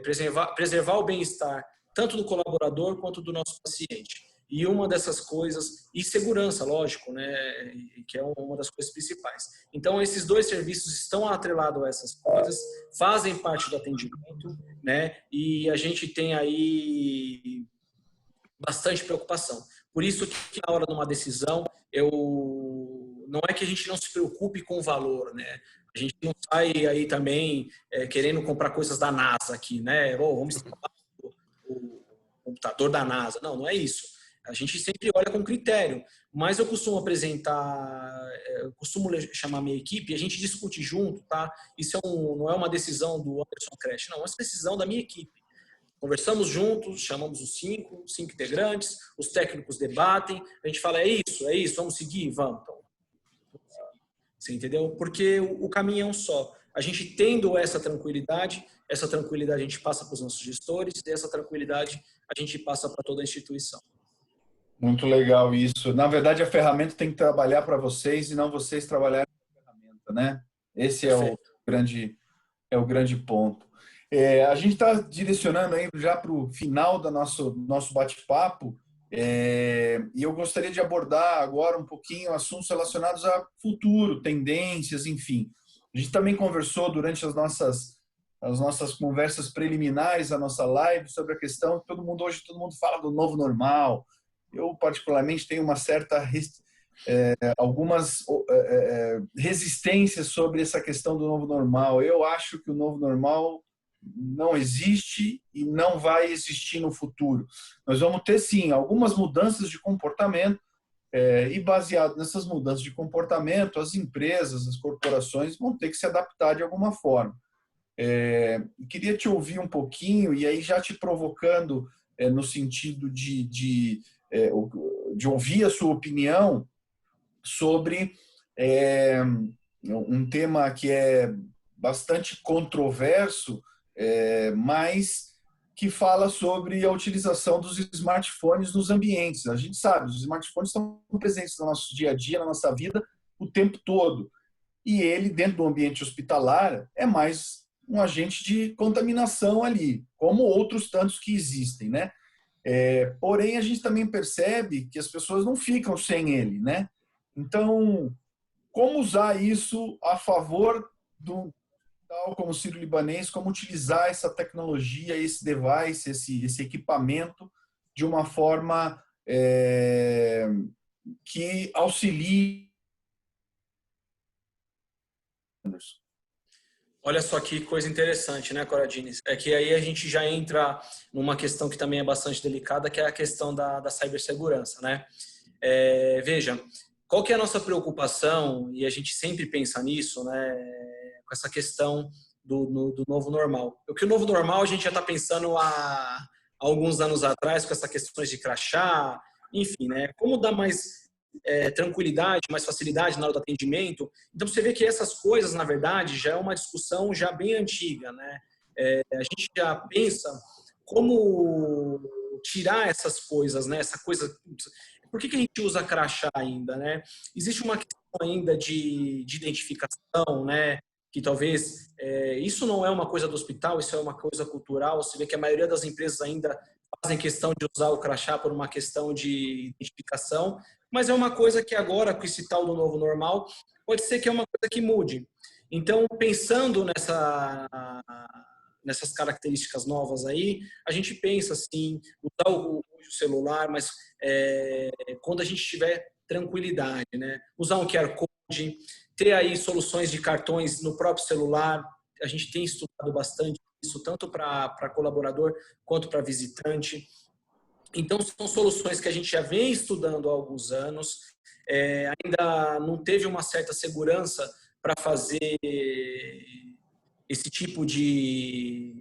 preservar o bem-estar tanto do colaborador quanto do nosso paciente. E uma dessas coisas, e segurança, lógico, né, que é uma das coisas principais. Então, esses dois serviços estão atrelados a essas coisas, fazem parte do atendimento, né, e a gente tem aí bastante preocupação. Por isso que na hora de uma decisão, não é que a gente não se preocupe com o valor, né? A gente não sai aí também querendo comprar coisas da NASA aqui, né? Vamos instalar o computador da NASA. Não é isso. A gente sempre olha com critério, mas eu costumo chamar minha equipe e a gente discute junto, tá? Isso não é uma decisão do Anderson Crash, não, é uma decisão da minha equipe. Conversamos juntos, chamamos os cinco integrantes, os técnicos debatem, a gente fala, é isso, vamos seguir? Vamos. Então, você entendeu? Porque o caminho é um só. A gente tendo essa tranquilidade a gente passa para os nossos gestores e essa tranquilidade a gente passa para toda a instituição.
Muito legal isso. Na verdade, a ferramenta tem que trabalhar para vocês e não vocês trabalharem com a ferramenta, né? Esse é o grande ponto. A gente está direcionando aí já para o final do nosso bate-papo e eu gostaria de abordar agora um pouquinho assuntos relacionados a futuro, tendências, enfim. A gente também conversou durante as nossas conversas preliminares, a nossa live, sobre a questão que hoje todo mundo fala do novo normal. Eu, particularmente, tenho uma certa algumas resistências sobre essa questão do novo normal. Eu acho que o novo normal não existe e não vai existir no futuro. Nós vamos ter, sim, algumas mudanças de comportamento, e baseado nessas mudanças de comportamento, as empresas, as corporações vão ter que se adaptar de alguma forma. Queria te ouvir um pouquinho, e aí já te provocando no sentido de ouvir a sua opinião sobre um tema que é bastante controverso, mas que fala sobre a utilização dos smartphones nos ambientes. A gente sabe, os smartphones estão presentes no nosso dia a dia, na nossa vida, o tempo todo. E ele, dentro do ambiente hospitalar, é mais um agente de contaminação ali, como outros tantos que existem, né? Porém, a gente também percebe que as pessoas não ficam sem ele, né? Então, como usar isso a favor do hospital como o Sírio-Libanês, como utilizar essa tecnologia, esse device, esse equipamento de uma forma que auxilie.
Olha só que coisa interessante, né, Corradini? É que aí a gente já entra numa questão que também é bastante delicada, que é a questão da cibersegurança, né? Veja, qual que é a nossa preocupação, e a gente sempre pensa nisso, né, com essa questão do novo normal. Porque o novo normal a gente já está pensando há alguns anos atrás, com essas questões de crachá, enfim, né? Como dar mais tranquilidade, mais facilidade na hora do atendimento. Então, você vê que essas coisas, na verdade, já é uma discussão já bem antiga, né? A gente já pensa como tirar essas coisas, né? Essa coisa... Por que a gente usa crachá ainda, né? Existe uma questão ainda de identificação, né? Que talvez isso não é uma coisa do hospital, isso é uma coisa cultural. Você vê que a maioria das empresas ainda fazem questão de usar o crachá por uma questão de identificação, mas é uma coisa que agora, com esse tal do novo normal, pode ser que é uma coisa que mude. Então, pensando nessas características novas aí, a gente pensa assim, usar o celular, mas quando a gente tiver tranquilidade, né? Usar um QR Code, ter aí soluções de cartões no próprio celular. A gente tem estudado bastante isso, tanto para colaborador quanto para visitante. Então, são soluções que a gente já vem estudando há alguns anos. Ainda não teve uma certa segurança para fazer esse tipo de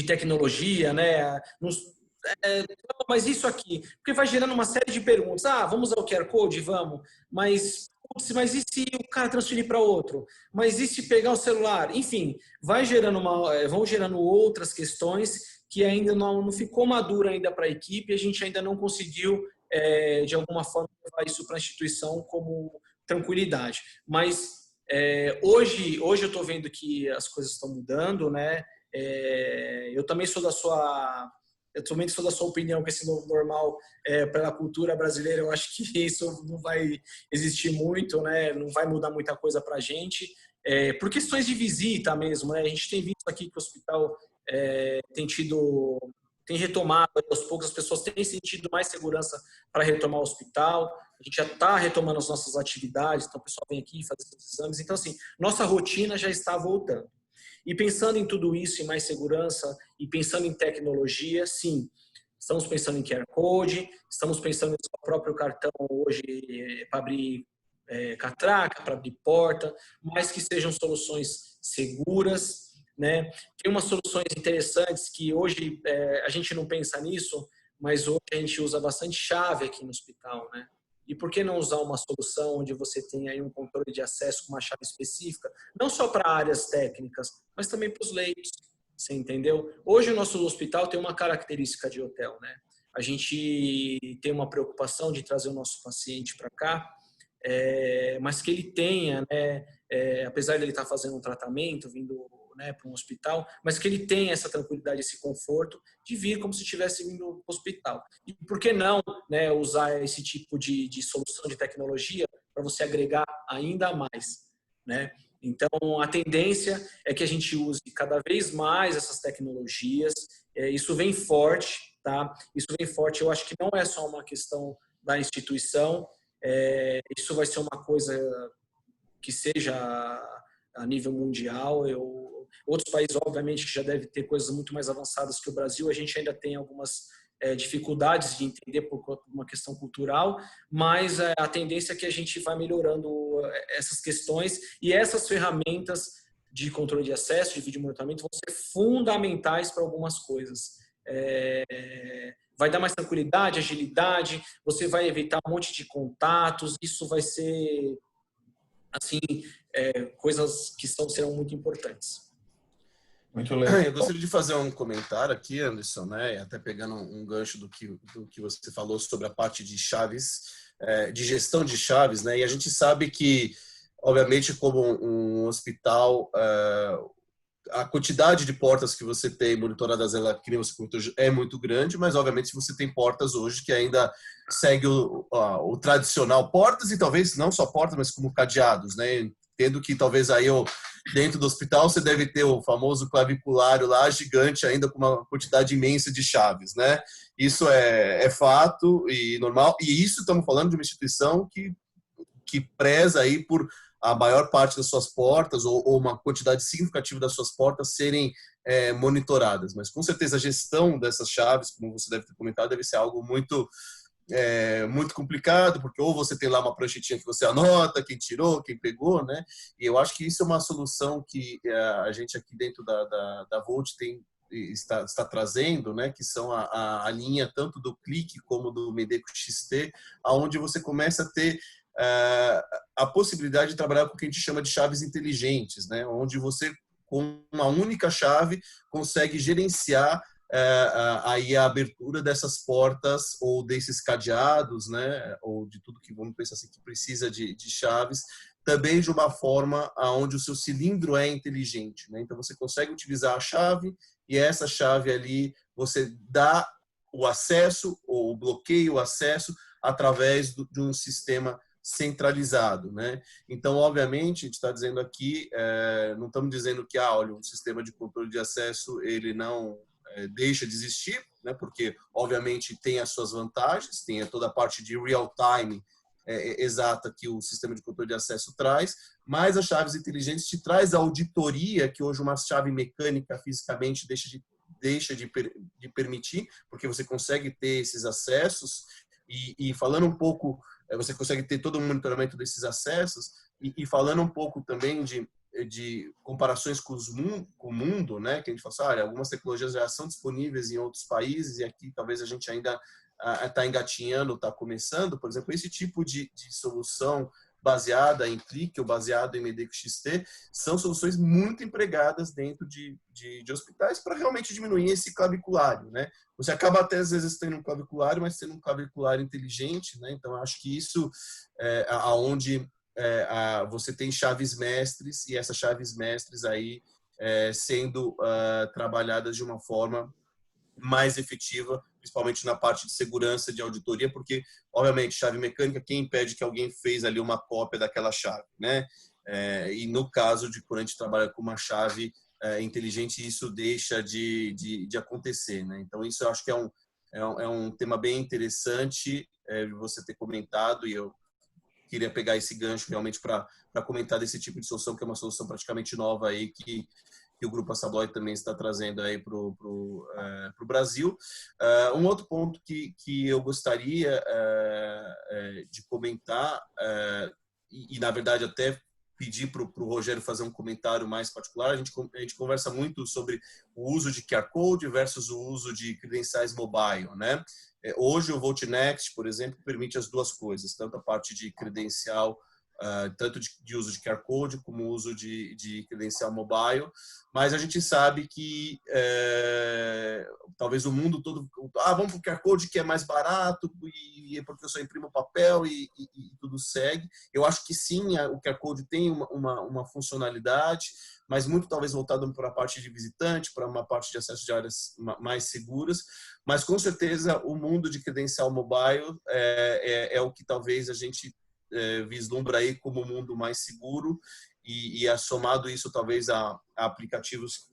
tecnologia, né? Mas isso aqui, porque vai gerando uma série de perguntas. Vamos usar o QR Code? Vamos. Mas e se o cara transferir para outro? Mas e se pegar o celular? Enfim, vão gerando outras questões que ainda não ficou madura ainda para a equipe, a gente ainda não conseguiu, de alguma forma, levar isso para a instituição como tranquilidade. Mas hoje eu estou vendo que as coisas estão mudando, né? Eu também sou da sua opinião que esse novo normal, pela cultura brasileira, eu acho que isso não vai existir muito, né? Não vai mudar muita coisa para a gente, por questões de visita mesmo, né? A gente tem visto aqui que o hospital tem retomado, aos poucos as pessoas têm sentido mais segurança para retomar o hospital, a gente já está retomando as nossas atividades, então o pessoal vem aqui fazer os exames, então assim, nossa rotina já está voltando. E pensando em tudo isso, em mais segurança e pensando em tecnologia, sim, estamos pensando em QR Code, estamos pensando no próprio cartão hoje para abrir catraca, para abrir porta, mas que sejam soluções seguras, né? Tem umas soluções interessantes que hoje a gente não pensa nisso, mas hoje a gente usa bastante chave aqui no hospital, né? E por que não usar uma solução onde você tem aí um controle de acesso com uma chave específica, não só para áreas técnicas, mas também para os leitos, você entendeu? Hoje o nosso hospital tem uma característica de hotel, né? A gente tem uma preocupação de trazer o nosso paciente para cá, mas que ele tenha, né, apesar de ele estar fazendo um tratamento, vindo, né, para um hospital, mas que ele tenha essa tranquilidade, esse conforto de vir como se estivesse vindo para o hospital. E por que não, né, usar esse tipo de solução de tecnologia para você agregar ainda mais, né? Então, a tendência é que a gente use cada vez mais essas tecnologias. Isso vem forte, tá? Isso vem forte. Eu acho que não é só uma questão da instituição. Isso vai ser uma coisa que seja a nível mundial. Outros países, obviamente, que já devem ter coisas muito mais avançadas que o Brasil, a gente ainda tem algumas dificuldades de entender por uma questão cultural, mas a tendência é que a gente vai melhorando essas questões, e essas ferramentas de controle de acesso, de vídeo monitoramento, vão ser fundamentais para algumas coisas. Vai dar mais tranquilidade, agilidade, você vai evitar um monte de contatos, isso vai ser, assim, coisas que serão muito importantes.
Muito legal.
Eu gostaria de fazer um comentário aqui, Anderson, né? Até pegando um gancho do que você falou sobre a parte de chaves, de gestão de chaves, né? E a gente sabe que, obviamente, como um hospital, a quantidade de portas que você tem monitoradas, que nem você comentou, é muito grande, mas, obviamente, você tem portas hoje que ainda segue o tradicional portas, e talvez não só portas, mas como cadeados, né? Tendo que talvez aí dentro do hospital você deve ter o famoso claviculário lá, gigante, ainda com uma quantidade imensa de chaves, né? Isso é fato e normal, e isso estamos falando de uma instituição que preza aí por a maior parte das suas portas, ou uma quantidade significativa das suas portas serem monitoradas. Mas com certeza a gestão dessas chaves, como você deve ter comentado, deve ser algo muito complicado, porque ou você tem lá uma pranchetinha que você anota quem tirou, quem pegou, né? E eu acho que isso é uma solução que a gente aqui dentro da Volt está trazendo, né? Que são a linha tanto do Clique como do Medeco XT, aonde você começa a ter a possibilidade de trabalhar com o que a gente chama de chaves inteligentes, né? Onde você, com uma única chave, consegue gerenciar aí a abertura dessas portas ou desses cadeados, né, ou de tudo que vamos pensar assim que precisa de chaves, também de uma forma onde o seu cilindro é inteligente, né? Então você consegue utilizar a chave e essa chave ali você dá o acesso ou bloqueia o acesso através de um sistema centralizado, né? Então, obviamente, a gente está dizendo aqui, não estamos dizendo que, olha, um sistema de controle de acesso ele não deixa de existir, né? Porque obviamente tem as suas vantagens, tem toda a parte de real time exata que o sistema de controle de acesso traz, mas as chaves inteligentes te traz a auditoria que hoje uma chave mecânica fisicamente deixa de permitir, porque você consegue ter esses acessos e falando um pouco, você consegue ter todo o monitoramento desses acessos e falando um pouco também de comparações com o mundo, né? Que a gente fala assim, olha, algumas tecnologias já são disponíveis em outros países e aqui talvez a gente ainda está engatinhando, está começando. Por exemplo, esse tipo de solução baseada em Clique ou baseado em Medeco XT são soluções muito empregadas dentro de hospitais para realmente diminuir esse claviculário, né? Você acaba até às vezes tendo um claviculário, mas tendo um claviculário inteligente, né? Então acho que isso aonde você tem chaves mestres e essas chaves mestres aí sendo trabalhadas de uma forma mais efetiva, principalmente na parte de segurança, de auditoria, porque, obviamente, chave mecânica, quem impede que alguém fez ali uma cópia daquela chave, né? E no caso de quando a gente trabalha com uma chave inteligente, isso deixa de acontecer, né? Então, isso eu acho que é um tema bem interessante você ter comentado, e eu queria pegar esse gancho realmente para comentar desse tipo de solução, que é uma solução praticamente nova aí, que o Grupo Assabloy também está trazendo aí para o Brasil. Um outro ponto que eu gostaria de comentar, e na verdade até pedir para o Rogério fazer um comentário mais particular, a gente conversa muito sobre o uso de QR Code versus o uso de credenciais mobile, né? Hoje o Volt Next, por exemplo, permite as duas coisas, tanto a parte de credencial, tanto de uso de QR Code como uso de credencial mobile, mas a gente sabe que talvez o mundo todo, vamos para o QR Code que é mais barato e é porque eu só imprimo papel e tudo segue. Eu acho que sim, o QR Code tem uma funcionalidade, mas muito talvez voltado para a parte de visitante, para uma parte de acesso de áreas mais seguras, mas com certeza o mundo de credencial mobile é o que talvez a gente vislumbra aí como um mundo mais seguro e somado isso talvez a aplicativos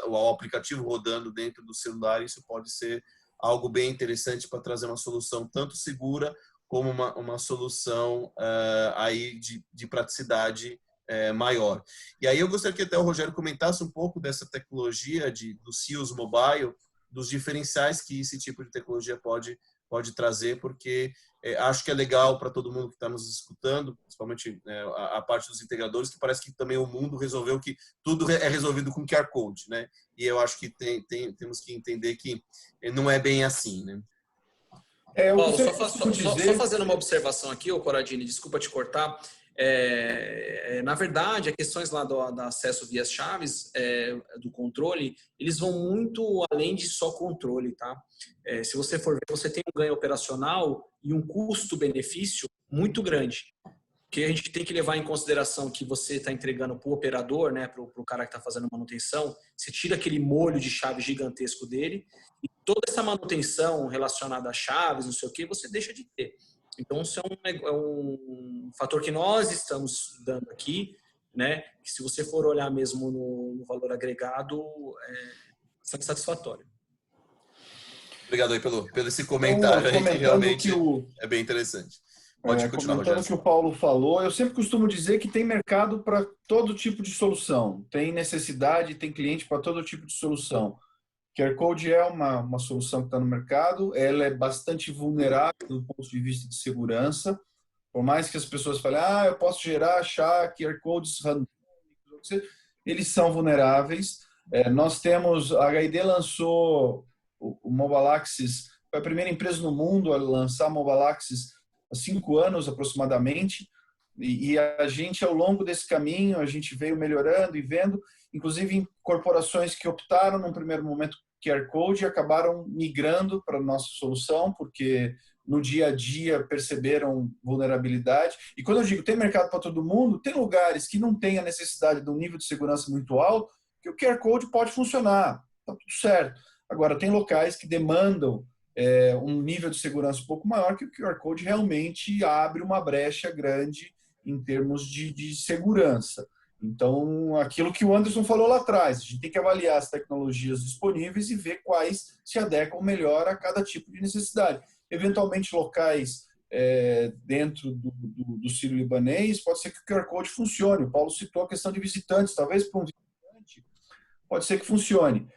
ao aplicativo rodando dentro do celular, isso pode ser algo bem interessante para trazer uma solução tanto segura como uma solução aí de praticidade maior. E aí eu gostaria que até o Rogério comentasse um pouco dessa tecnologia do Seals Mobile, dos diferenciais que esse tipo de tecnologia pode trazer, porque acho que é legal para todo mundo que está nos escutando, principalmente a parte dos integradores, que parece que também o mundo resolveu que tudo é resolvido com QR Code, né? E eu acho que temos que entender que não é bem assim, né?
Paulo, só fazendo uma observação aqui, Corradini, desculpa te cortar. Na verdade, as questões lá do acesso via chaves, do controle, eles vão muito além de só controle, tá? Se você for ver, você tem um ganho operacional e um custo-benefício muito grande. Porque a gente tem que levar em consideração que você está entregando para o operador, né, para o cara que está fazendo manutenção, você tira aquele molho de chave gigantesco dele e toda essa manutenção relacionada a chaves, não sei o que, você deixa de ter. Então, isso é um fator que nós estamos dando aqui, né, que se você for olhar mesmo no valor agregado, é bastante satisfatório.
Obrigado aí pelo esse comentário aí, que realmente é bem interessante.
Pode continuar, comentando o que o Paulo falou, eu sempre costumo dizer que tem mercado para todo tipo de solução, tem necessidade, tem cliente para todo tipo de solução. QR Code é uma solução que está no mercado, ela é bastante vulnerável do ponto de vista de segurança, por mais que as pessoas falem, eu posso achar QR Codes randômicos, eles são vulneráveis. Nós temos, a HID lançou o Mobile Access, foi a primeira empresa no mundo a lançar Mobile Access há 5 anos aproximadamente, e a gente, ao longo desse caminho, a gente veio melhorando e vendo, inclusive em corporações que optaram, num primeiro momento, QR Code, e acabaram migrando para a nossa solução, porque no dia a dia perceberam vulnerabilidade. E quando eu digo tem mercado para todo mundo, tem lugares que não tem a necessidade de um nível de segurança muito alto, que o QR Code pode funcionar, está tudo certo. Agora, tem locais que demandam um nível de segurança um pouco maior, que o QR Code realmente abre uma brecha grande em termos de segurança. Então, aquilo que o Anderson falou lá atrás, a gente tem que avaliar as tecnologias disponíveis e ver quais se adequam melhor a cada tipo de necessidade. Eventualmente, locais dentro do sírio-libanês, pode ser que o QR Code funcione. O Paulo citou a questão de visitantes, talvez para um visitante pode ser que funcione.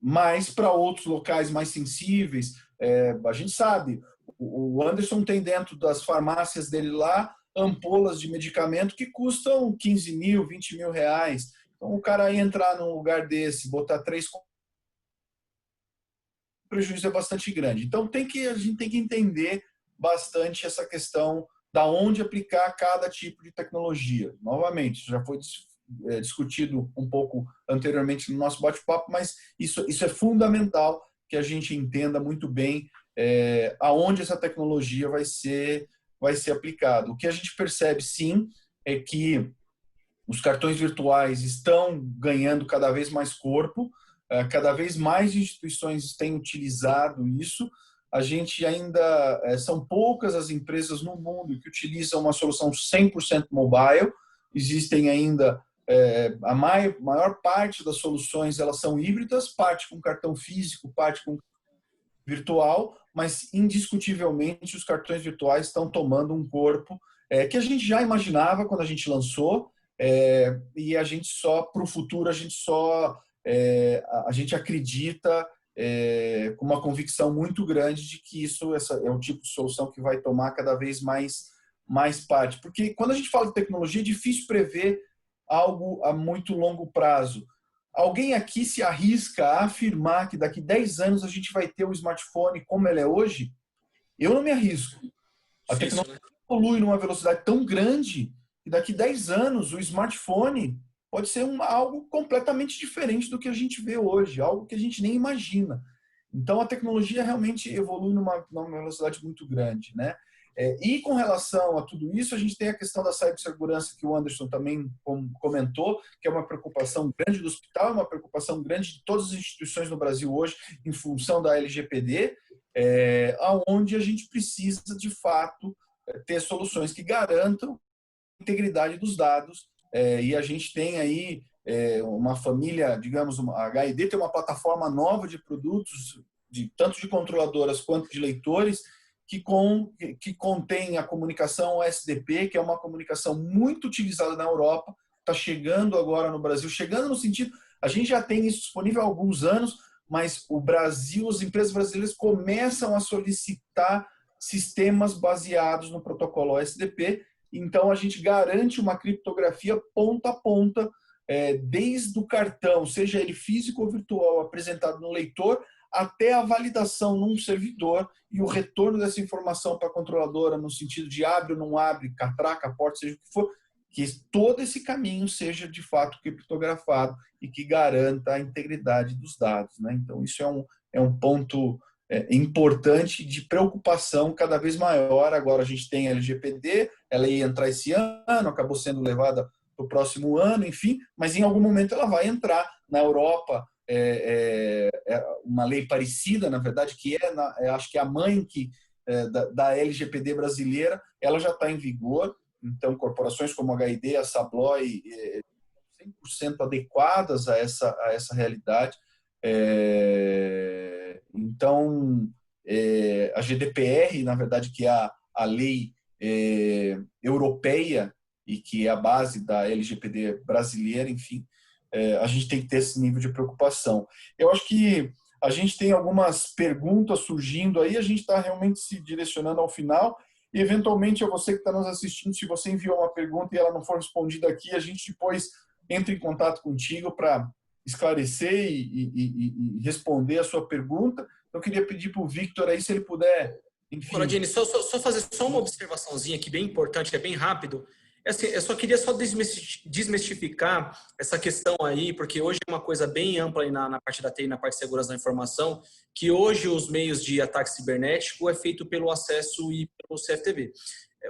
Mas para outros locais mais sensíveis, a gente sabe, o Anderson tem dentro das farmácias dele lá ampolas de medicamento que custam 15 mil, 20 mil reais. Então, o cara entrar num lugar desse, botar 3, o prejuízo é bastante grande. Então, a gente tem que entender bastante essa questão da onde aplicar cada tipo de tecnologia. Novamente, já foi discutido um pouco anteriormente no nosso bate-papo, mas isso é fundamental que a gente entenda muito bem aonde essa tecnologia vai ser aplicada. O que a gente percebe, sim, é que os cartões virtuais estão ganhando cada vez mais corpo, cada vez mais instituições têm utilizado isso. A gente ainda, são poucas as empresas no mundo que utilizam uma solução 100% mobile, existem ainda a maior parte das soluções elas são híbridas, parte com cartão físico, parte com virtual, mas indiscutivelmente os cartões virtuais estão tomando um corpo que a gente já imaginava quando a gente lançou, e a gente só, para o futuro, a gente acredita com uma convicção muito grande de que isso é o tipo de solução que vai tomar cada vez mais parte. Porque quando a gente fala de tecnologia, é difícil prever algo a muito longo prazo. Alguém aqui se arrisca a afirmar que daqui 10 anos a gente vai ter o smartphone como ele é hoje? Eu não me arrisco. A tecnologia evolui numa velocidade tão grande que daqui 10 anos o smartphone pode ser algo completamente diferente do que a gente vê hoje, algo que a gente nem imagina. Então a tecnologia realmente evolui numa velocidade muito grande, né? E com relação a tudo isso, a gente tem a questão da cibersegurança que o Anderson também comentou, que é uma preocupação grande do hospital, é uma preocupação grande de todas as instituições no Brasil hoje, em função da LGPD, onde a gente precisa, de fato, ter soluções que garantam a integridade dos dados. E a gente tem aí uma família, digamos, a HID tem uma plataforma nova de produtos, tanto de controladoras quanto de leitores, que contém a comunicação SDP, que é uma comunicação muito utilizada na Europa, está chegando agora no Brasil, chegando no sentido, a gente já tem isso disponível há alguns anos, mas o Brasil, as empresas brasileiras começam a solicitar sistemas baseados no protocolo SDP, então a gente garante uma criptografia ponta a ponta, desde o cartão, seja ele físico ou virtual, apresentado no leitor, até a validação num servidor e o retorno dessa informação para a controladora no sentido de abre ou não abre, catraca, porta, seja o que for, que todo esse caminho seja de fato criptografado e que garanta a integridade dos dados, né? Então isso é um ponto importante de preocupação cada vez maior. Agora a gente tem a LGPD, ela ia entrar esse ano, acabou sendo levada para o próximo ano, enfim, mas em algum momento ela vai entrar. Na Europa, uma lei parecida, na verdade, que acho que é a mãe da LGPD brasileira, ela já está em vigor. Então, corporações como a HID, a Sabloy, 100% adequadas a essa realidade. Então, a GDPR, na verdade, que é a lei europeia e que é a base da LGPD brasileira, enfim, a gente tem que ter esse nível de preocupação. Eu acho que a gente tem algumas perguntas surgindo aí, a gente está realmente se direcionando ao final e, eventualmente, a você que está nos assistindo, se você enviou uma pergunta e ela não for respondida aqui, a gente depois entra em contato contigo para esclarecer e responder a sua pergunta. Eu queria pedir para o Victor aí, se ele puder, enfim...
Coradini, só fazer uma observaçãozinha aqui bem importante, é bem rápido. Assim, eu só queria desmistificar essa questão aí, porque hoje é uma coisa bem ampla aí na parte da TI, na parte de segurança da informação, que hoje os meios de ataque cibernético é feito pelo acesso e pelo CFTV.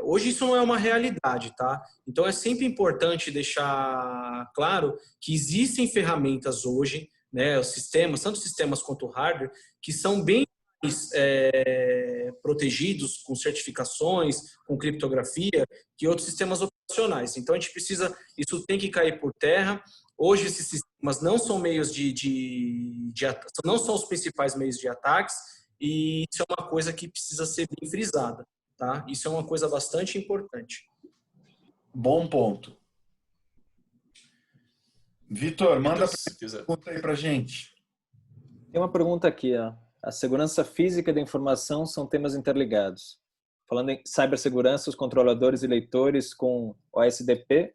Hoje isso não é uma realidade, tá? Então é sempre importante deixar claro que existem ferramentas hoje, né, os sistemas, tanto sistemas quanto hardware, que são bem protegidos com certificações, com criptografia, que outros sistemas operacionais. Então a gente precisa, isso tem que cair por terra. Hoje esses sistemas não são meios não são os principais meios de ataques, e isso é uma coisa que precisa ser bem frisada, tá? Isso é uma coisa bastante importante.
Bom ponto. Vitor, manda a pergunta aí pra gente.
Tem uma pergunta aqui, ó. A segurança física da informação são temas interligados. Falando em cibersegurança, os controladores e leitores com o SDP,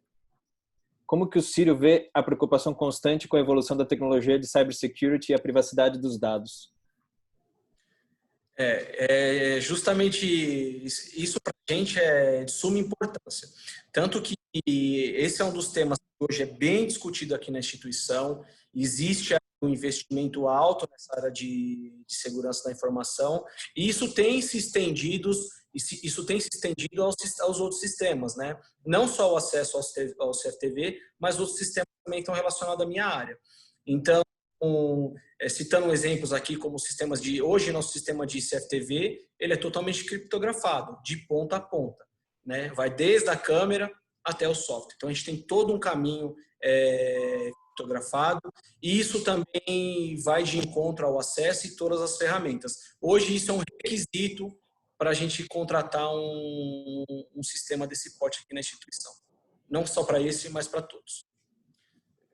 como que o Círio vê a preocupação constante com a evolução da tecnologia de cybersecurity e a privacidade dos dados?
Justamente isso para a gente é de suma importância. Tanto que esse é um dos temas que hoje é bem discutido aqui na instituição. Existe um investimento alto nessa área de segurança da informação, e isso tem se estendido aos outros sistemas, né? Não só o acesso ao CFTV, mas outros sistemas também estão relacionados à minha área. Então, citando exemplos aqui como sistemas hoje nosso sistema de CFTV, ele é totalmente criptografado, de ponta a ponta, né? Vai desde a câmera até o software. Então, a gente tem todo um caminho criptografado, e isso também vai de encontro ao acesso e todas as ferramentas. Hoje isso é um requisito para a gente contratar um sistema desse porte aqui na instituição. Não só para esse, mas para todos.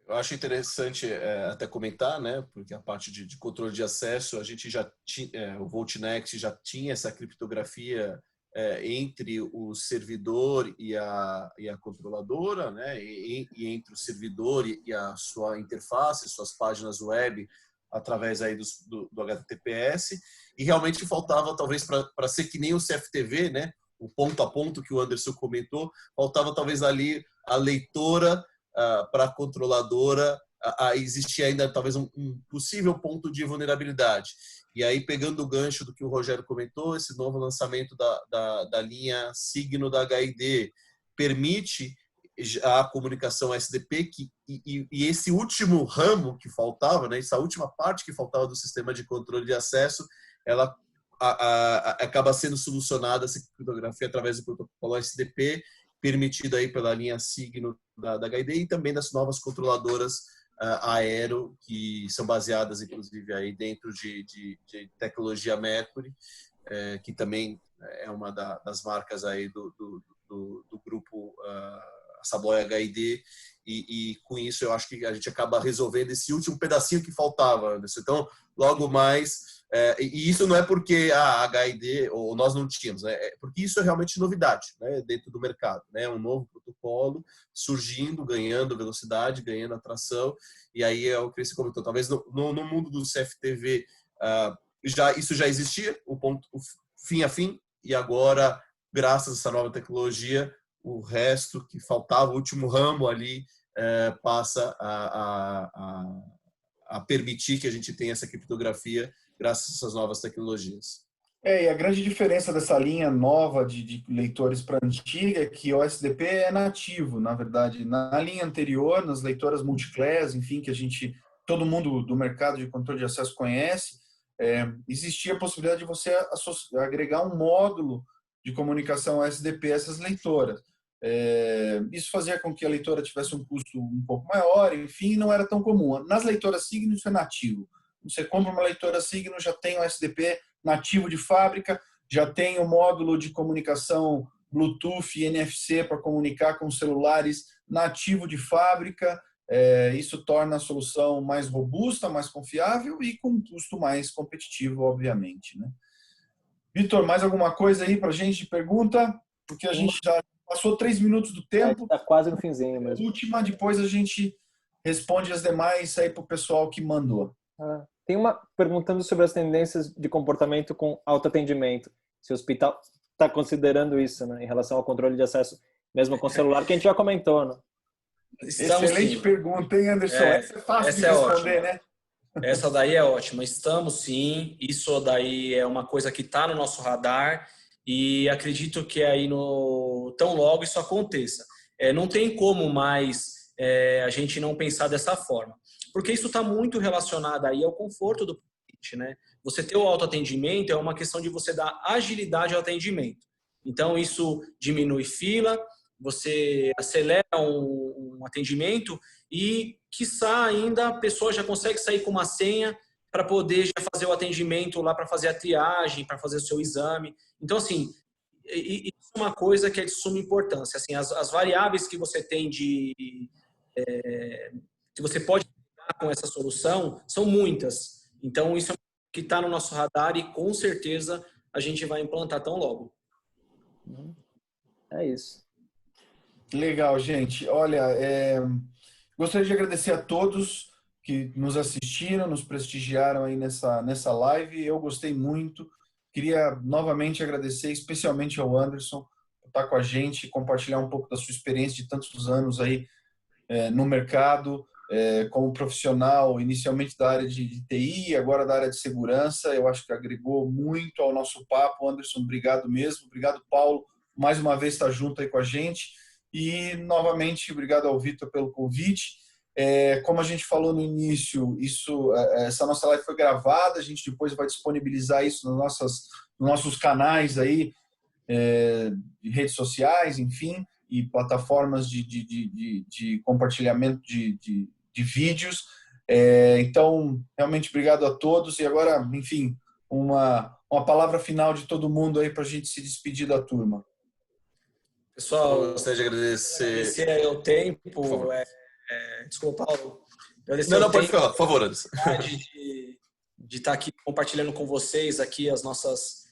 Eu acho interessante até comentar, né, porque a parte de controle de acesso, a gente já tinha, o VoltNext já tinha essa criptografia entre o servidor e a controladora, né, e entre o servidor e a sua interface, suas páginas web, através aí do HTTPS, e realmente faltava, talvez, para ser que nem o CFTV, né, o ponto a ponto que o Anderson comentou, faltava talvez ali a leitora para a controladora, existia ainda talvez um possível ponto de vulnerabilidade. E aí, pegando o gancho do que o Rogério comentou, esse novo lançamento da linha Signo da HID permite a comunicação SDP, e esse último ramo que faltava, né, essa última parte que faltava do sistema de controle de acesso, ela acaba sendo solucionada, essa criptografia, através do protocolo SDP, permitido aí pela linha Signo da HID, e também das novas controladoras Aero, que são baseadas, inclusive, aí dentro de tecnologia Mercury, que também é uma das marcas aí do grupo Sabloy HID, e com isso eu acho que a gente acaba resolvendo esse último pedacinho que faltava, Anderson. Então, logo mais, e isso não é porque a HID ou nós não tínhamos, né? É porque isso é realmente novidade, né, dentro do mercado, né? Um novo protocolo surgindo, ganhando velocidade, ganhando atração, e aí é o que você comentou, talvez no mundo do CFTV isso já existia, o fim a fim, e agora, graças a essa nova tecnologia, o resto que faltava, o último ramo ali, passa a permitir que a gente tenha essa criptografia graças a essas novas tecnologias.
E a grande diferença dessa linha nova de leitores para a antiga é que o SDP é nativo, na verdade. Na linha anterior, nas leitoras multiclass, enfim, que todo mundo do mercado de controle de acesso conhece, existia a possibilidade de você agregar um módulo de comunicação SDP a essas leitoras. Isso fazia com que a leitora tivesse um custo um pouco maior, enfim, não era tão comum. Nas leitoras Signo isso é nativo. Você compra uma leitora Signo, já tem o SDP nativo de fábrica, já tem o módulo de comunicação Bluetooth e NFC para comunicar com celulares nativo de fábrica. Isso torna a solução mais robusta, mais confiável e com um custo mais competitivo, obviamente, né? Vitor, mais alguma coisa aí para a gente de pergunta? Porque a gente já passou 3 minutos do tempo.
Está quase no finzinho mesmo.
Última, depois a gente responde as demais aí para o pessoal que mandou.
Tem uma perguntando sobre as tendências de comportamento com autoatendimento. Se o hospital está considerando isso, né, em relação ao controle de acesso, mesmo com celular, que a gente já comentou, né?
Excelente pergunta, hein, Anderson? Essa é fácil de responder, né?
Essa daí é ótima. Estamos sim. Isso daí é uma coisa que está no nosso radar e acredito que aí tão logo isso aconteça. Não tem como mais a gente não pensar dessa forma, porque isso está muito relacionado aí ao conforto do paciente, né? Você ter o autoatendimento é uma questão de você dar agilidade ao atendimento. Então, isso diminui fila, você acelera um atendimento e, quiçá, ainda a pessoa já consegue sair com uma senha para poder já fazer o atendimento lá, para fazer a triagem, para fazer o seu exame. Então, assim, isso é uma coisa que é de suma importância. Assim, as variáveis que você tem que você pode lidar com essa solução são muitas. Então, isso é que está no nosso radar e, com certeza, a gente vai implantar tão logo.
É isso.
Legal, gente. Olha, gostaria de agradecer a todos que nos assistiram, nos prestigiaram aí nessa live. Eu gostei muito. Queria novamente agradecer especialmente ao Anderson por estar com a gente, compartilhar um pouco da sua experiência de tantos anos aí no mercado, como profissional, inicialmente da área de TI, agora da área de segurança. Eu acho que agregou muito ao nosso papo. Anderson, obrigado mesmo. Obrigado, Paulo, mais uma vez estar junto aí com a gente. E, novamente, obrigado ao Vitor pelo convite. Como a gente falou no início, essa nossa live foi gravada, a gente depois vai disponibilizar isso nos nossos canais aí, de redes sociais, enfim, e plataformas de compartilhamento de vídeos. Então, realmente, obrigado a todos. E agora, enfim, uma palavra final de todo mundo aí para a gente se despedir da turma.
Pessoal,
eu gostaria de
agradecer o tempo. Desculpa, Paulo.
Não, pode falar, por favor, Anderson.
De estar aqui compartilhando com vocês aqui as nossas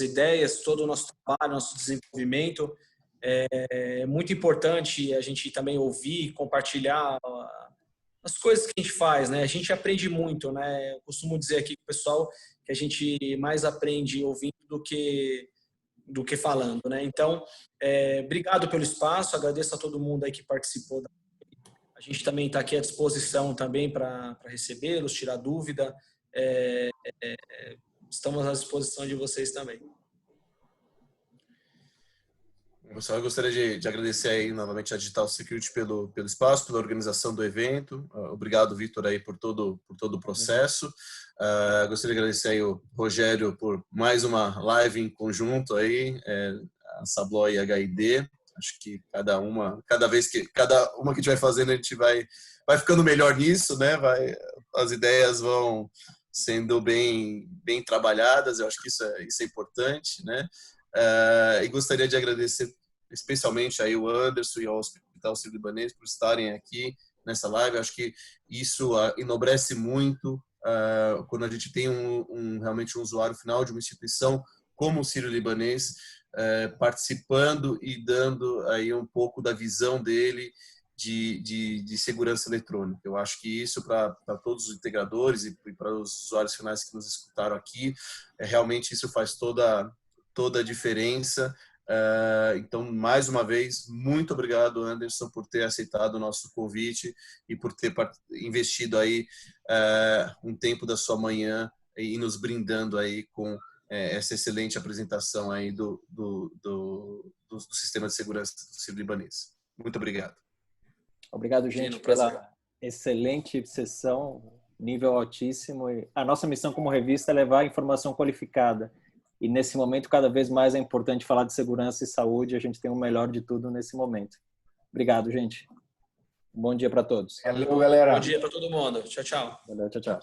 ideias, todo o nosso trabalho, nosso desenvolvimento. É muito importante a gente também ouvir, compartilhar as coisas que a gente faz, né? A gente aprende muito, né? Eu costumo dizer aqui com o pessoal que a gente mais aprende ouvindo do que falando, né? Então, obrigado pelo espaço, agradeço a todo mundo aí que participou. A gente também está aqui à disposição também para recebê-los, tirar dúvida. Estamos à disposição de vocês também.
Eu gostaria de agradecer aí novamente a Digital Security pelo espaço, pela organização do evento. Obrigado, Vitor, aí por todo o processo. Gostaria de agradecer aí o Rogério por mais uma live em conjunto aí, a Sabloy e a HID. Acho que cada uma que a gente vai fazendo, a gente vai ficando melhor nisso, né? As ideias vão sendo bem trabalhadas. Eu acho que isso é importante, né? E gostaria de agradecer especialmente aí o Anderson e ao Hospital Sírio-Libanês por estarem aqui nessa live. Eu acho que isso enobrece muito quando a gente tem realmente um usuário final de uma instituição como o Sírio-Libanês participando e dando aí um pouco da visão dele de segurança eletrônica. Eu acho que isso para todos os integradores e para os usuários finais que nos escutaram aqui, realmente isso faz toda a diferença. Então, mais uma vez, muito obrigado, Anderson, por ter aceitado o nosso convite e por ter investido aí um tempo da sua manhã e nos brindando aí com essa excelente apresentação aí do sistema de segurança do Sírio-Libanês. Muito obrigado.
Obrigado, gente, pela excelente sessão, nível altíssimo. E a nossa missão como revista é levar informação qualificada. E nesse momento, cada vez mais é importante falar de segurança e saúde. A gente tem o melhor de tudo nesse momento. Obrigado, gente. Bom dia para todos.
Valeu, galera.
Bom dia para todo mundo. Tchau, tchau.
Valeu, tchau, tchau.